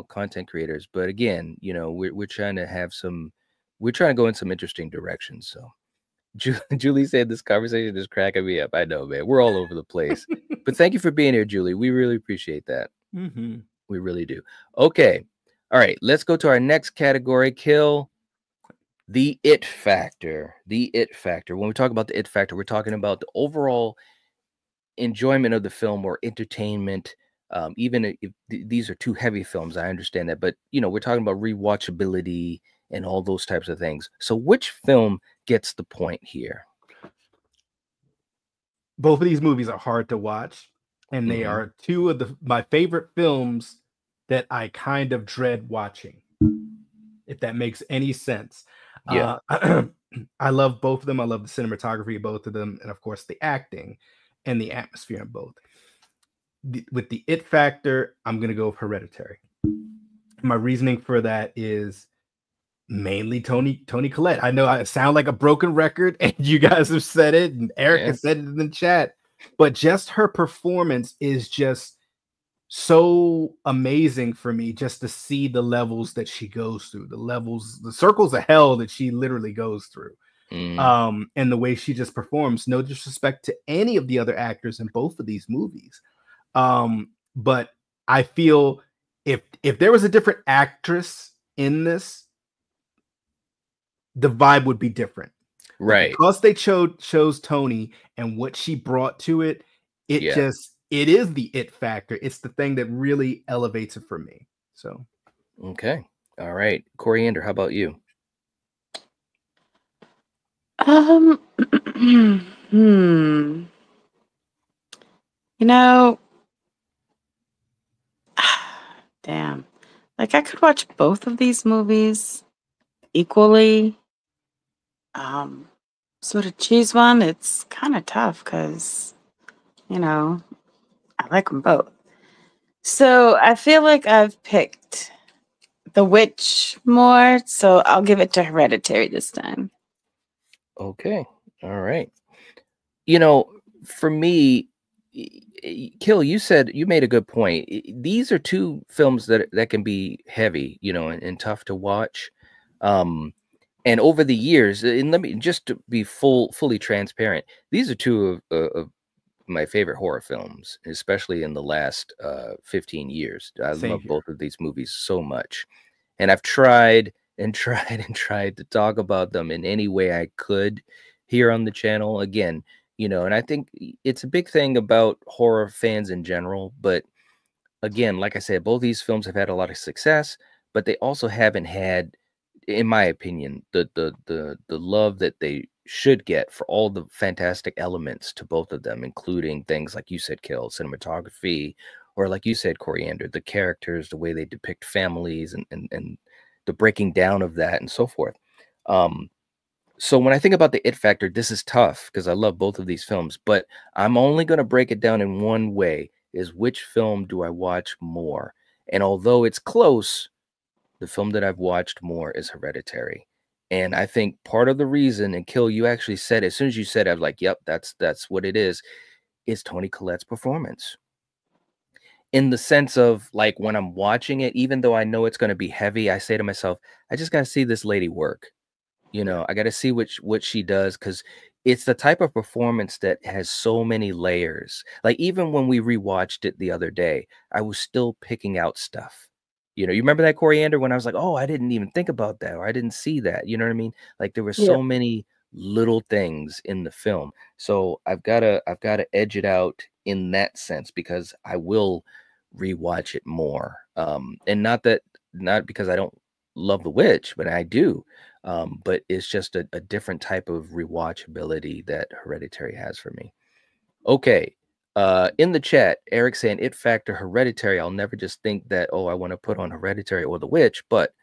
content creators. But again, we're trying to have we're trying to go in some interesting directions. So Julie said this conversation is cracking me up. I know, man. We're all over the place. But thank you for being here, Julie. We really appreciate that. We really do. Okay. All right. Let's go to our next category. Kill. The it factor. The it factor. When we talk about the it factor, we're talking about the overall enjoyment of the film or entertainment. Even if these are two heavy films, I understand that. But, we're talking about rewatchability and all those types of things. So which film gets the point here? Both of these movies are hard to watch. And they are two of my favorite films that I kind of dread watching, if that makes any sense. Yeah. I love both of them. I love the cinematography of both of them. And of course, the acting and the atmosphere in both. With the it factor, I'm going to go with Hereditary. My reasoning for that is mainly Toni Collette. I know I sound like a broken record, and you guys have said it, and Eric has said it in the chat, but just her performance is just so amazing for me, just to see the levels that she goes through, the circles of hell that she literally goes through. And the way she just performs. No disrespect to any of the other actors in both of these movies, but I feel if there was a different actress in this, the vibe would be different, right? Because they chose Toni and what she brought to it. It is the it factor. It's the thing that really elevates it for me. So, okay, all right, Coriander, how about you? Damn. Like, I could watch both of these movies equally. So to choose one, it's kind of tough because, I like them both. So I feel like I've picked The Witch more, so I'll give it to Hereditary this time. Okay, all right. For me, Kill, you made a good point. These are two films that can be heavy, and tough to watch. And over the years, and let me just to be fully transparent, these are two of my favorite horror films, especially in the last 15 years. I love both of these movies so much. And I've tried and tried and tried to talk about them in any way I could here on the channel. Again, and I think it's a big thing about horror fans in general. But again, like I said, both these films have had a lot of success, but they also haven't had, in my opinion, the love that they should get for all the fantastic elements to both of them, including things like you said, Kill, cinematography, or like you said, Coriander, the characters, the way they depict families, and the breaking down of that, and so forth. So when I think about the it factor, this is tough because I love both of these films, but I'm only going to break it down in one way: is which film do I watch more? And although it's close, the film that I've watched more is Hereditary. And I think part of the reason, and Kill, you actually said, as soon as you said it, I was like, yep, that's what it is Toni Collette's performance. In the sense of, like, when I'm watching it, even though I know it's going to be heavy, I say to myself, I just got to see this lady work. I got to see what she does, because it's the type of performance that has so many layers. Like, even when we rewatched it the other day, I was still picking out stuff. You remember that, Coriander, when I was like, oh, I didn't even think about that, or I didn't see that. You know what I mean? Like, there were so many little things in the film. So I've got to edge it out in that sense, because I will rewatch it more. And not because I don't love The Witch, but I do. But it's just a different type of rewatchability that Hereditary has for me. Okay. In the chat, Eric saying It Factor Hereditary. I'll never just think that, oh, I want to put on Hereditary or The Witch, but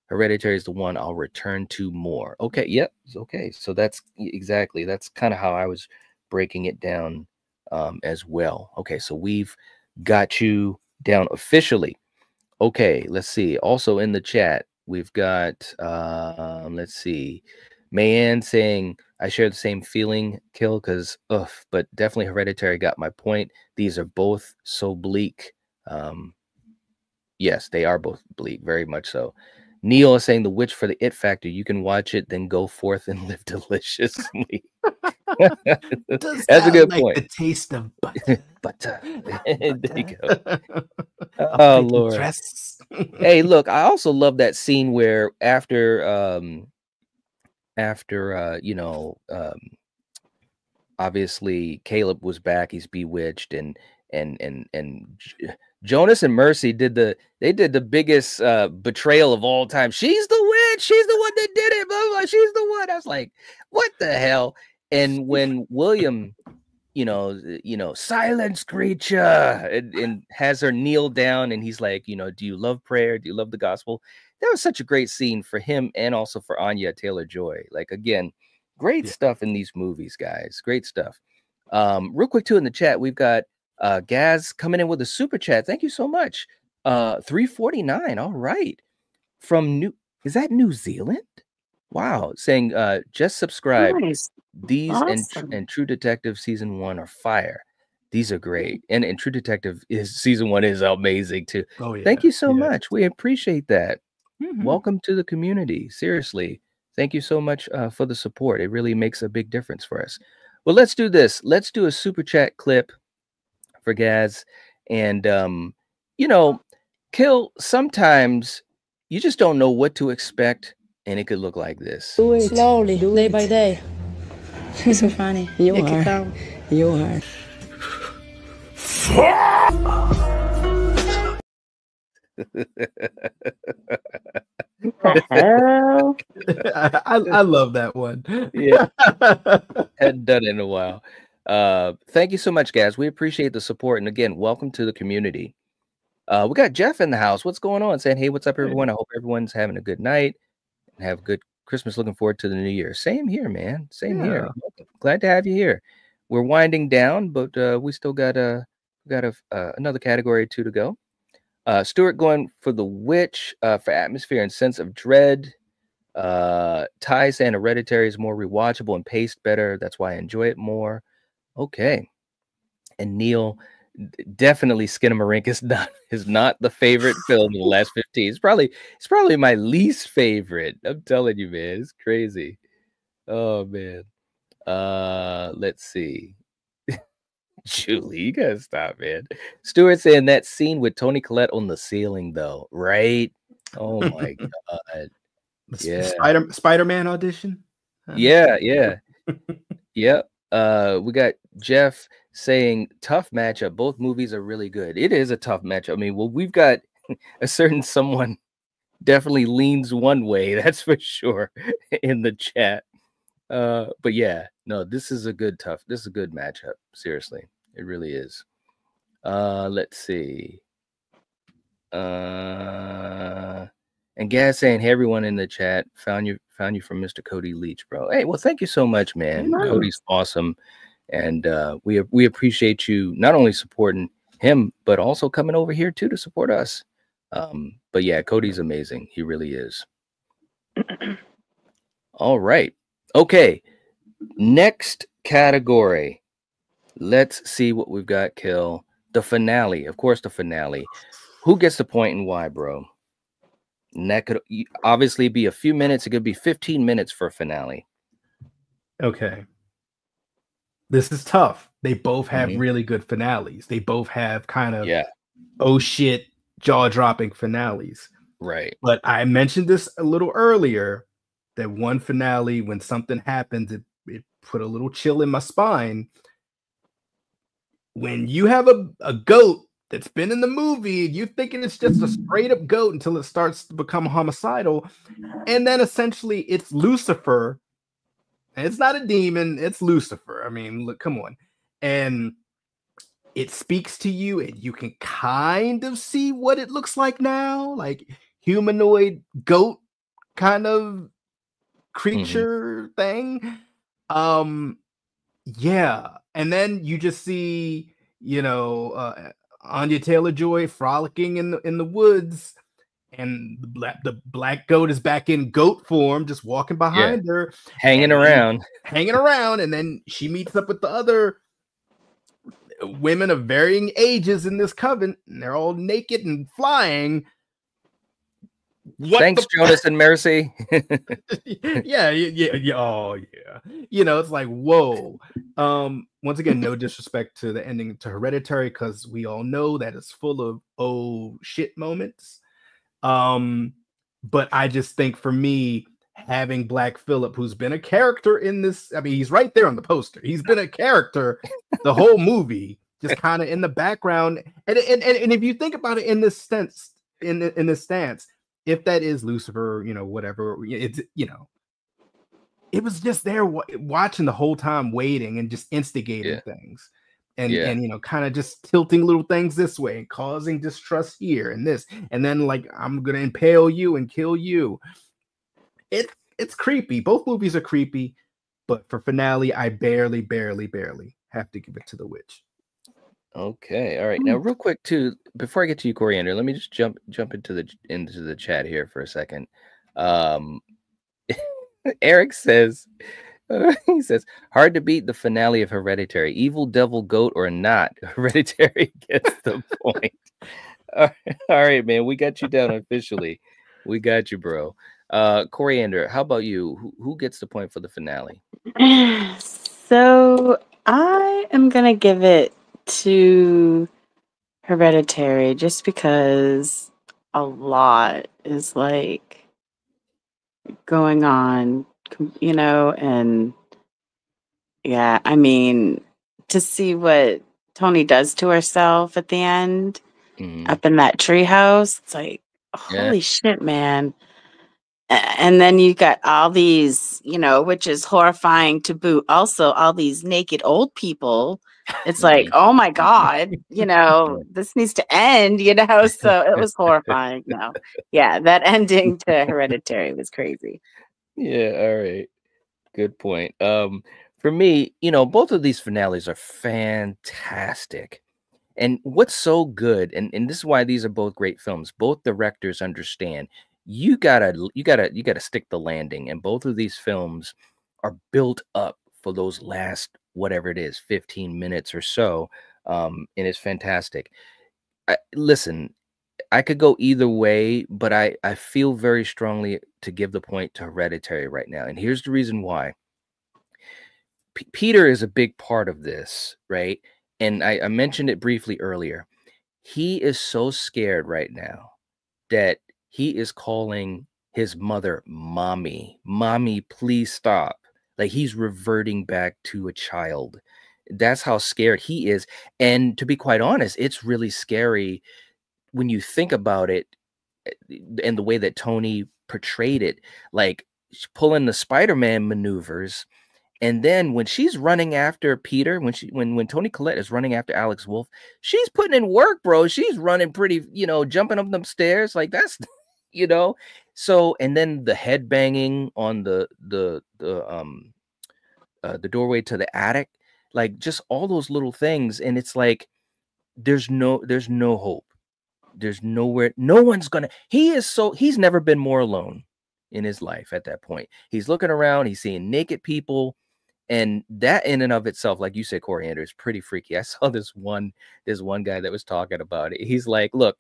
Hereditary is the one I'll return to more. Okay, yep. Okay. So that's kind of how I was breaking it down as well. Okay, so we've got you down officially. Okay, let's see. Also in the chat, we've got let's see, Mayanne saying I share the same feeling, Kill, but definitely Hereditary got my point. These are both so bleak. Yes, they are both bleak, very much so. Neil is saying The Witch for the It Factor. You can watch it, then go forth and live deliciously. That's a good point. The taste of butter. Butter. There you go. Oh Lord. Hey, look, I also love that scene where after obviously Caleb was back, he's bewitched, and Jonas and Mercy did the biggest betrayal of all time. She's the witch, she's the one that did it, blah, blah, she's the one. I was like, what the hell? And when William silence creature, and has her kneel down, and he's like, do you love prayer? Do you love the gospel? That was such a great scene for him and also for Anya Taylor-Joy. Like, again, great stuff in these movies, guys. Great stuff. Real quick too, in the chat, we've got Gaz coming in with a super chat. Thank you so much. 349. All right. Is that New Zealand? Wow. Saying just subscribe. Nice. These Awesome. and True Detective season 1 are fire. These are great. And True Detective season 1 is amazing too. Oh, yeah. Thank you so much. We appreciate that. Mm-hmm. Welcome to the community. Seriously. Thank you so much for the support. It really makes a big difference for us. Well, let's do this. Let's do a super chat clip for Gaz. And Kill, sometimes you just don't know what to expect, and it could look like this. Do it slowly, day by day. You're so funny. You are. You are. I love that one. Yeah. Hadn't done it in a while. Thank you so much, guys. We appreciate the support. And again, welcome to the community. We got Jeff in the house. What's going on? Saying, hey, what's up, everyone? I hope everyone's having a good night and have a good Christmas. Looking forward to the new year. Same here, man. Same here. Glad to have you here. We're winding down, but we still got another category or two to go. Stuart going for The Witch for atmosphere and sense of dread. Ty saying Hereditary is more rewatchable and paced better. That's why I enjoy it more. Okay. And Neil, definitely Skinamarink is not the favorite film in the last 15. It's probably my least favorite. I'm telling you, man. It's crazy. Oh man. Let's see. Julie, you gotta stop, man. Stuart saying that scene with Toni Collette on the ceiling, though, right? Oh my god. Yeah. Spider-Man audition. Yeah. Yep. We got Jeff saying tough matchup. Both movies are really good. It is a tough matchup. I mean, well, we've got a certain someone definitely leans one way, that's for sure, in the chat. But yeah, no, this is a good matchup. Seriously, it really is. Let's see. And Gaz saying, hey, everyone in the chat, found you from Mr. Cody Leach, bro. Hey, well, thank you so much, man. Cody's awesome. And we appreciate you not only supporting him, but also coming over here too to support us. But yeah, Cody's amazing. He really is. All right. Okay. Next category. Let's see what we've got, Kill. The finale. Of course, the finale. Who gets the point and why, bro? And that could obviously be a few minutes. It could be 15 minutes for a finale. Okay. This is tough. They both have really good finales. They both have kind of, oh shit, jaw-dropping finales. Right. But I mentioned this a little earlier, that one finale, when something happens, it put a little chill in my spine. when you have a goat that's been in the movie, you thinking it's just a straight up goat until it starts to become homicidal, and then essentially it's Lucifer. And it's not a demon, it's Lucifer. I mean, look, come on. And it speaks to you, and you can kind of see what it looks like now, like humanoid goat kind of creature thing. Yeah. And then you just see, Anya Taylor-Joy frolicking in the woods, and the black goat is back in goat form, just walking behind her, hanging around, and then she meets up with the other women of varying ages in this coven, and they're all naked and flying. Thanks, Jonas and Mercy. yeah. Oh, yeah. It's like, whoa. Once again, no disrespect to the ending to Hereditary, because we all know that it's full of oh shit moments. But I just think for me, having Black Phillip, who's been a character in this, I mean, he's right there on the poster. He's been a character the whole movie, just kind of in the background. And if you think about it in this sense, in this stance, if that is Lucifer, whatever, it's, it was just there watching the whole time, waiting and just instigating things. And kind of just tilting little things this way and causing distrust here and this, and then like, I'm gonna impale you and kill you. It's creepy. Both movies are creepy, but for finale, I barely have to give it to The Witch. Okay, all right. Now, real quick too, before I get to you, Coriander, let me just jump into the chat here for a second. Eric says. He says, hard to beat the finale of Hereditary. Evil devil goat or not, Hereditary gets the point. All right, man. We got you down officially. We got you, bro. Coriander, how about you? Who gets the point for the finale? So I am going to give it to Hereditary just because a lot is like going on, and yeah, I mean, to see what Toni does to herself at the end up in that treehouse, it's like, holy shit, man. And then you got all these, which is horrifying to boot. Also, all these naked old people. It's like, oh my God, this needs to end, So it was horrifying. No, yeah, that ending to Hereditary was crazy. Yeah, all right. Good point. For me, both of these finales are fantastic. And what's so good, and this is why these are both great films, both directors understand you gotta stick the landing, and both of these films are built up for those last whatever it is 15 minutes or so, and it's fantastic. Listen, I could go either way, but I feel very strongly to give the point to Hereditary right now, and here's the reason why. Peter is a big part of this, right? And I mentioned it briefly earlier. He is so scared right now that he is calling his mother mommy. Mommy, please stop. Like, he's reverting back to a child. That's how scared he is. And to be quite honest, it's really scary when you think about it, and the way that Toni portrayed it, like pulling the Spider-Man maneuvers. And then when she's running after Peter, when Toni Collette is running after Alex Wolff, she's putting in work, bro. She's running pretty, jumping up them stairs. Like, that's, so, and then the head banging on the doorway to the attic, like just all those little things. And it's like, there's no hope. There's nowhere, no one's gonna, he's never been more alone in his life at that point. He's looking around, he's seeing naked people. And that in and of itself, like you said, Coriander, is pretty freaky. I saw this one guy that was talking about it. He's like, look,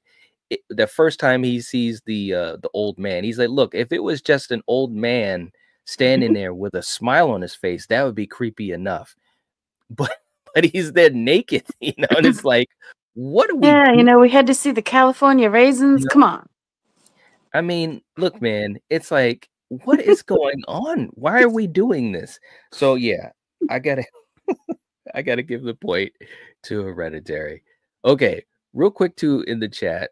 the first time he sees the old man, he's like, look, if it was just an old man standing there with a smile on his face, that would be creepy enough. But he's there naked, and it's like, what are we doing? We had to see the California raisins. Come on. I mean, look, man, it's like, what is going on? Why are we doing this? So yeah, I gotta I got to give the point to Hereditary. Okay, real quick too in the chat.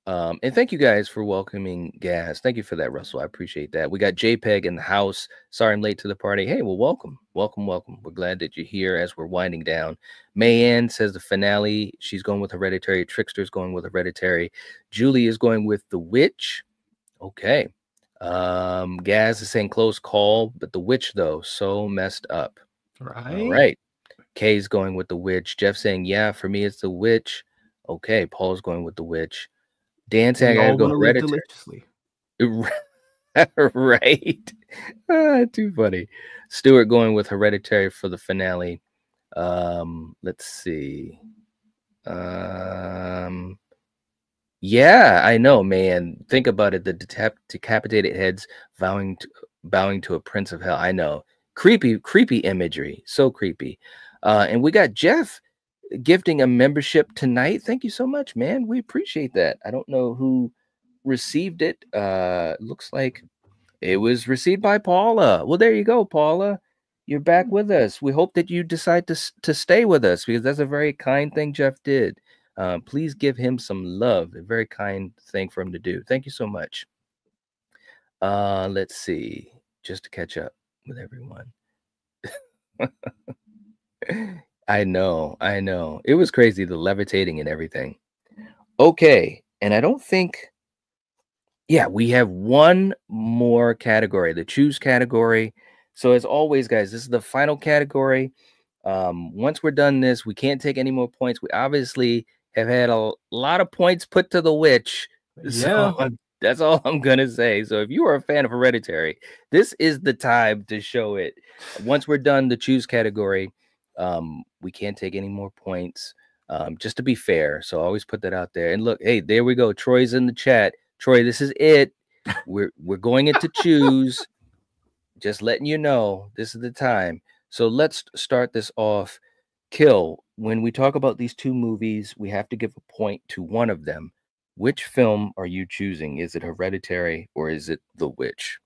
And thank you guys for welcoming Gaz. Thank you for that, Russell. I appreciate that. We got JPEG in the house. Sorry I'm late to the party. Hey, well, welcome. Welcome. We're glad that you're here as we're winding down. Mayanne says the finale. She's going with Hereditary. Trickster's going with Hereditary. Julie is going with The Witch. Okay. Gaz is saying close call, but The Witch, though, so messed up. Right. All right. Kay's going with The Witch. Jeff saying, yeah, for me, it's The Witch. Okay. Paul's going with The Witch. Dan saying, I gotta go Hereditary. Right. Too funny. Stuart going with Hereditary for the finale. Let's see. Yeah, I know, man. Think about it. The decapitated heads bowing to a prince of hell. I know. Creepy imagery. So creepy. And we got Jeff gifting a membership tonight. Thank you so much, man. We appreciate that. I don't know who received it. Looks like it was received by Paula. Well, there you go, Paula. You're back with us. We hope that you decide to stay with us, because that's a very kind thing Jeff did. Please give him some love. A very kind thing for him to do. Thank you so much. Let's see. Just to catch up with everyone. I know. It was crazy, the levitating and everything. Okay. And I don't think, yeah, we have one more category, the choose category. So as always, guys, this is the final category. Once we're done this, we can't take any more points. We obviously have had a lot of points put to The Witch. Yeah. So that's all I'm going to say. So if you are a fan of Hereditary, this is the time to show it. Once we're done the choose category, we can't take any more points, just to be fair. So I always put that out there. And look, hey, there we go. Troy's in the chat. Troy, this is it. We're going into choose. Just letting you know, this is the time. So let's start this off. Kill, when we talk about these two movies, we have to give a point to one of them. Which film are you choosing? Is it Hereditary or is it The Witch?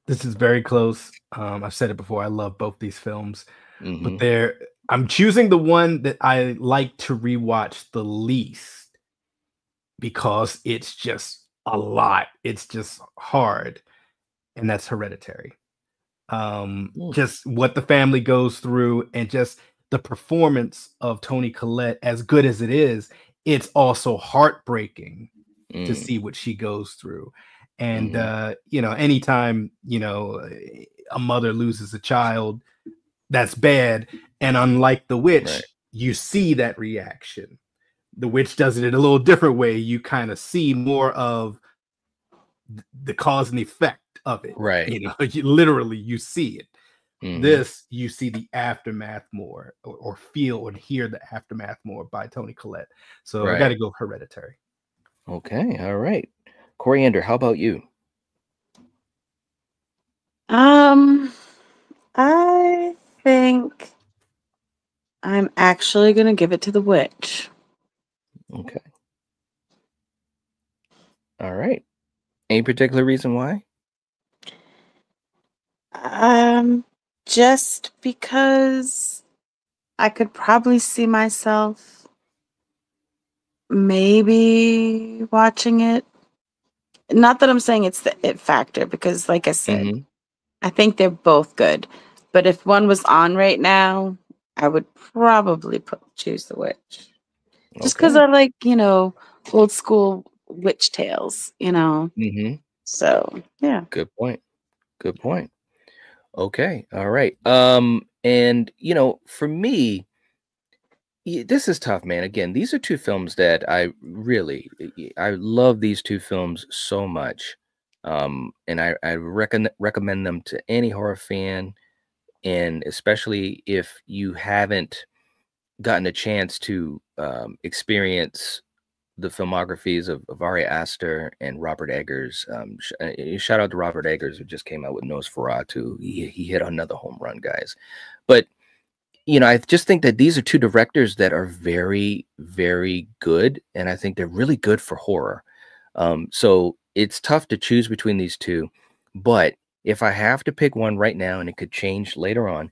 This is very close. I've said it before. I love both these films, but I'm choosing the one that I like to rewatch the least, because it's just a lot. It's just hard, and that's Hereditary. Just what the family goes through, and just the performance of Toni Collette, as good as it is, it's also heartbreaking to see what she goes through. And anytime a mother loses a child, that's bad. And unlike The Witch, you see that reaction. The Witch does it in a little different way. You kind of see more of the cause and effect of it. Right. You see it. This, you see the aftermath more, or feel and hear the aftermath more by Toni Collette. So I got to go Hereditary. Okay. All right. Coriander, how about you? I think I'm actually going to give it to The Witch. Okay. All right. Any particular reason why? Just because I could probably see myself maybe watching it. Not that I'm saying it's the it factor, because like I said, I think they're both good. But if one was on right now, I would probably choose The Witch. Just because I like, old school witch tales, So, yeah. Good point. Okay. All right. And for me, this is tough, man. Again, these are two films that I love these two films so much. And I recommend them to any horror fan, and especially if you haven't gotten a chance to experience the filmographies of Ari Aster and Robert Eggers. Shout out to Robert Eggers, who just came out with Nosferatu. He hit another home run, guys. But I just think that these are two directors that are very, very good, and I think they're really good for horror. So it's tough to choose between these two. But if I have to pick one right now, and it could change later on,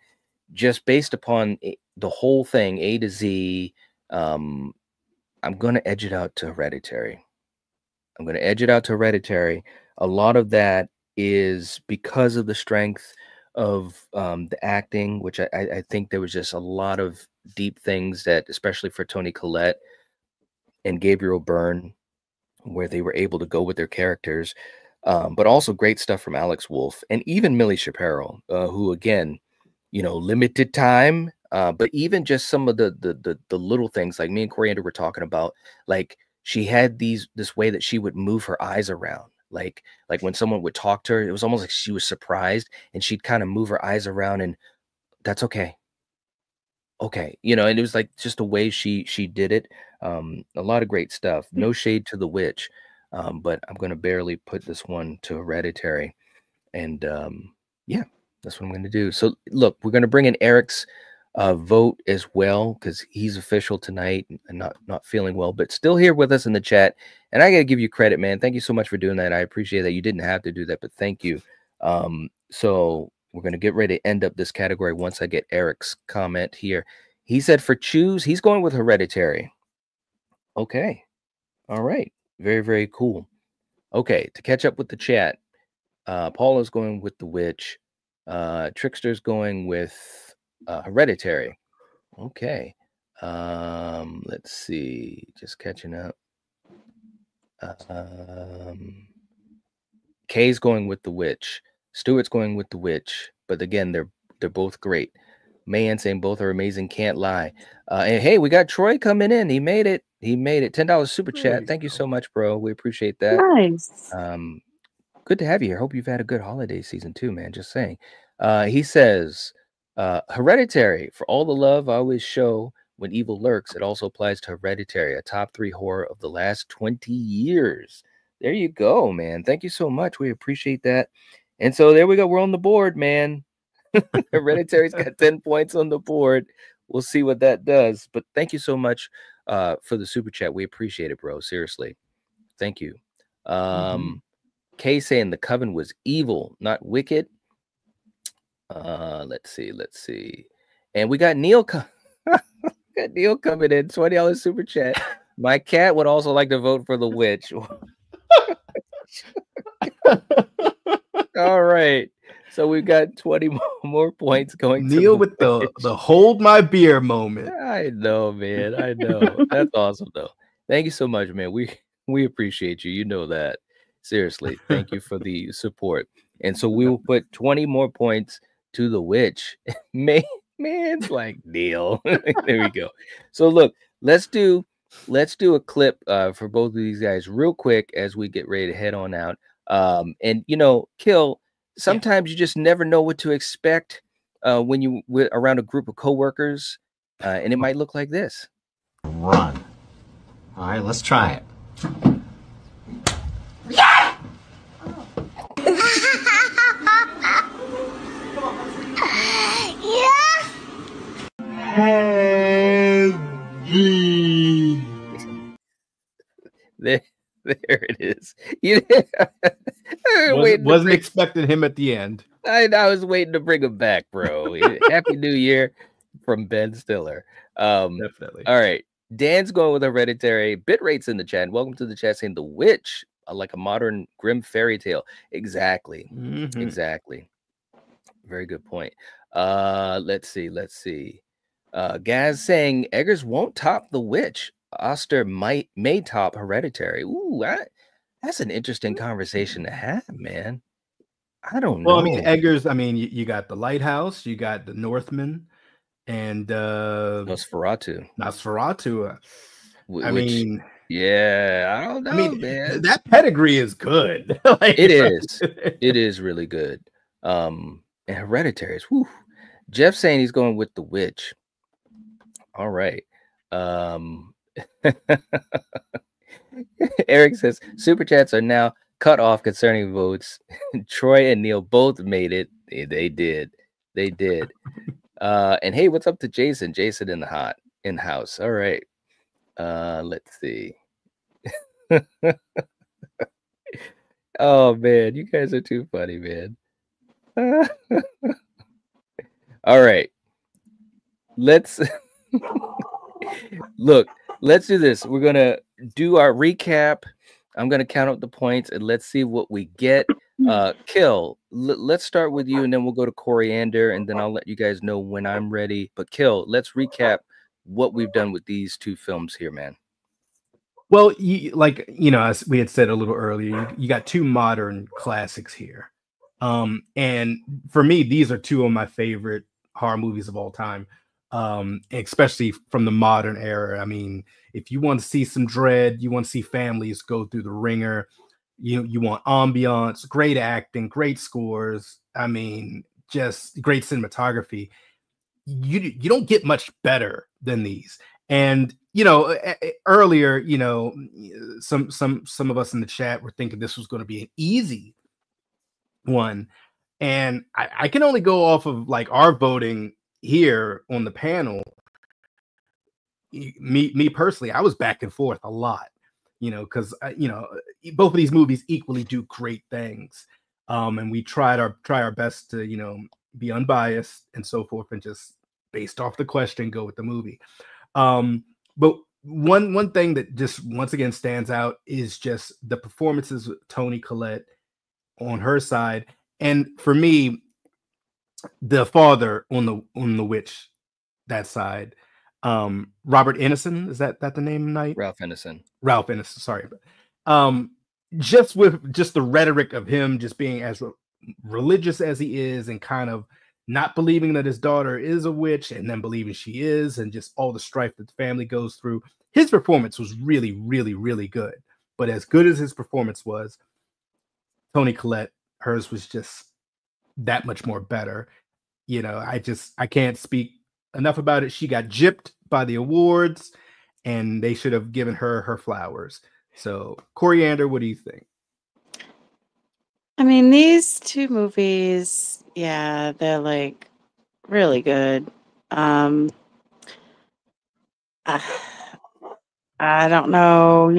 just based upon the whole thing, A to Z, I'm going to edge it out to Hereditary. A lot of that is because of the strength of the acting, which I think there was just a lot of deep things that, especially for Toni Collette and Gabriel Byrne, where they were able to go with their characters, but also great stuff from Alex Wolff and even Millie Shapiro, who, again, limited time, but even just some of the little things, like me and Coriander were talking about, like she had this way that she would move her eyes around, like when someone would talk to her, it was almost like she was surprised, and she'd kind of move her eyes around, and that's okay, and it was like just the way she did it. A lot of great stuff. No shade to the witch, but I'm going to barely put this one to Hereditary, and yeah, that's what I'm going to do. So look, we're going to bring in Eric's vote as well, because he's official tonight and not feeling well, but still here with us in the chat. And I got to give you credit, man. Thank you so much for doing that. I appreciate that. You didn't have to do that, but thank you. So we're going to get ready to end up this category once I get Eric's comment here. He said for choose, he's going with Hereditary. Okay. All right. Very, very cool. Okay. To catch up with the chat, Paula's going with The Witch. Trickster's going with Hereditary. Okay. Let's see. Just catching up. Kay's going with The Witch. Stuart's going with The Witch. But again, they're both great. Mayan saying both are amazing. Can't lie. And hey, we got Troy coming in. He made it. $10 super chat. Thank you so much, bro. We appreciate that. Nice. Good to have you here. Hope you've had a good holiday season too, man. Just saying. He says, Hereditary, for all the love I always show when evil lurks, it also applies to Hereditary, a top 3 horror of the last 20 years. There you go, man. Thank you so much. We appreciate that. And so there we go. We're on the board, man. Hereditary's got 10 points on the board. We'll see what that does. But thank you so much for the super chat. We appreciate it, bro. Seriously. Thank you. Kay saying the coven was evil, not wicked. Let's see. And we got Neil coming in. $20 super chat. My cat would also like to vote for the witch. All right. So we've got 20 more points going. Neil with the hold my beer moment. I know, man. I know. That's awesome, though. Thank you so much, man. We appreciate you. You know that. Seriously. Thank you for the support. And so we will put 20 more points to the witch. Man's like Neil. There we go. So look, let's do a clip for both of these guys real quick as we get ready to head on out. And Kill, sometimes you just never know what to expect when you around a group of coworkers, and it might look like this. Run. All right, let's try it. Yeah! There it is. Wasn't expecting him at the end. I was waiting to bring him back, bro. Happy New Year from Ben Stiller. Definitely. All right. Dan's going with Hereditary. Bitrate's in the chat. Welcome to the chat saying The Witch, like a modern grim fairy tale. Exactly. Exactly. Very good point. Let's see. Gaz saying Eggers won't top The Witch. Aster may top Hereditary. Ooh, that's an interesting conversation to have, man. I don't know. Well, I mean, Eggers, you got The Lighthouse, you got The Northman, and Nosferatu. Yeah, I don't know, man. That pedigree is good. It is. It is really good. And Hereditary is, whew. Jeff saying he's going with The Witch. All right. Eric says super chats are now cut off concerning votes. Troy and Neil both made it. They did. And hey, what's up to Jason? Jason in the house. All right. Let's see. Oh man, you guys are too funny, man. All right. let's look. Let's do this. We're gonna do our recap. I'm gonna count up the points and let's see what we get. Kill. Let's start with you, and then we'll go to Coriander, and then I'll let you guys know when I'm ready. But Kill, let's recap what we've done with these two films here, man. Well, as we had said a little earlier, you got two modern classics here. And for me, these are two of my favorite horror movies of all time, especially from the modern era. I mean, if you want to see some dread, you want to see families go through the ringer, you want ambiance, great acting, great scores. I mean, just great cinematography. You don't get much better than these. And earlier, some of us in the chat were thinking this was going to be an easy one, and I can only go off of like our voting here on the panel. Me personally, I was back and forth a lot, because both of these movies equally do great things, and we try our best to be unbiased and so forth, and just based off the question go with the movie. But one thing that just once again stands out is just the performances of Toni Collette on her side, and for me, the father on the witch, that side, Robert Innocent, is that the name? Night Ralph Ineson, sorry. Just with just the rhetoric of him just being as religious as he is, and kind of not believing that his daughter is a witch, and then believing she is, and just all the strife that the family goes through. His performance was really, really, really good. But as good as his performance was, Toni Collette, hers was just that much more better. I can't speak enough about it. She got gypped by the awards, and they should have given her flowers. So, Coriander, what do you think? I mean, these two movies, yeah, they're like really good. I don't know,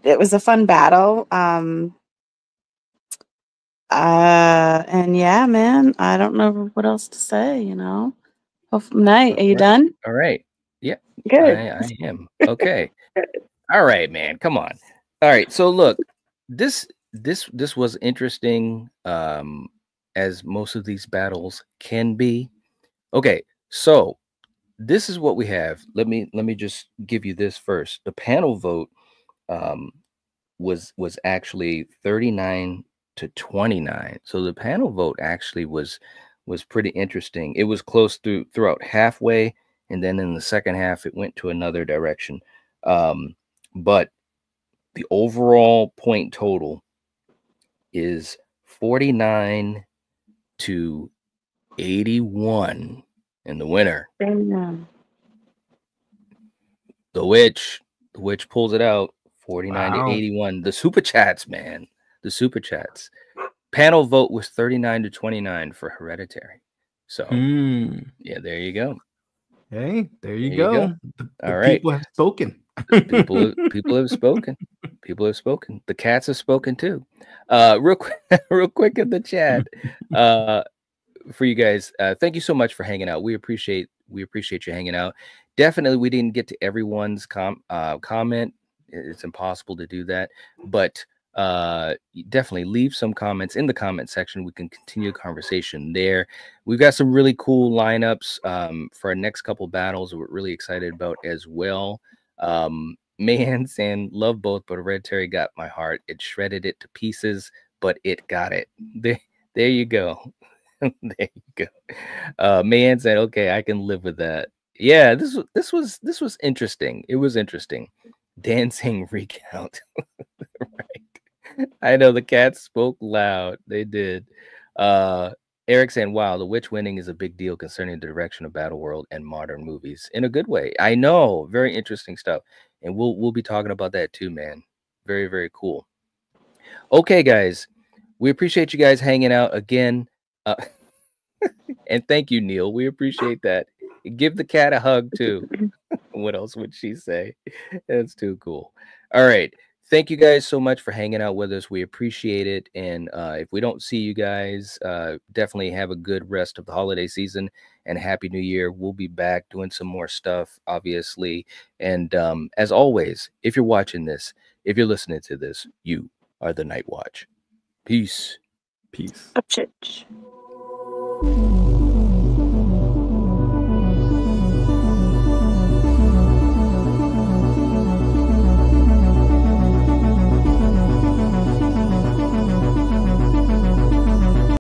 it was a fun battle. And yeah, man, I don't know what else to say, Night, are you done? All right. Yeah. Good. I am. Okay. All right, man. Come on. All right. So look, this was interesting, as most of these battles can be. Okay, so this is what we have. Let me just give you this first. The panel vote was actually 39 to 29. So the panel vote actually was pretty interesting. It was close throughout halfway, and then in the second half it went to another direction. But the overall point total is 49 to 81, and the winner, the witch pulls it out, 49 to 81. The super chats, man, the super chats. Panel vote was 39 to 29 for Hereditary. So yeah, there you go. Hey, there you go. The All right, people have spoken. people have spoken. People have spoken. The cats have spoken too. Real quick in the chat. For you guys, thank you so much for hanging out. We appreciate you hanging out. Definitely, we didn't get to everyone's comment. It's impossible to do that, but definitely leave some comments in the comment section. We can continue the conversation there. We've got some really cool lineups for our next couple battles we're really excited about as well. Man saying love both, but Hereditary got my heart. It shredded it to pieces, but it got it. There you go. There you go. Man said, okay, I can live with that. Yeah, this was interesting. It was interesting. Dancing recount. Right. I know the cats spoke loud. They did. Eric saying, wow, the witch winning is a big deal concerning the direction of Battle World and modern movies in a good way. I know, very interesting stuff. And we'll be talking about that too, man. Very, very cool. Okay, guys, we appreciate you guys hanging out again. And thank you, Neil. We appreciate that. Give the cat a hug too. What else would she say? That's too cool. All right. thank you guys so much for hanging out with us. We appreciate it. And if we don't see you guys, definitely have a good rest of the holiday season and Happy New Year. We'll be back doing some more stuff, obviously. And as always, if you're watching this, if you're listening to this, you are the Nightwatch. Peace. Peace. Upchurch.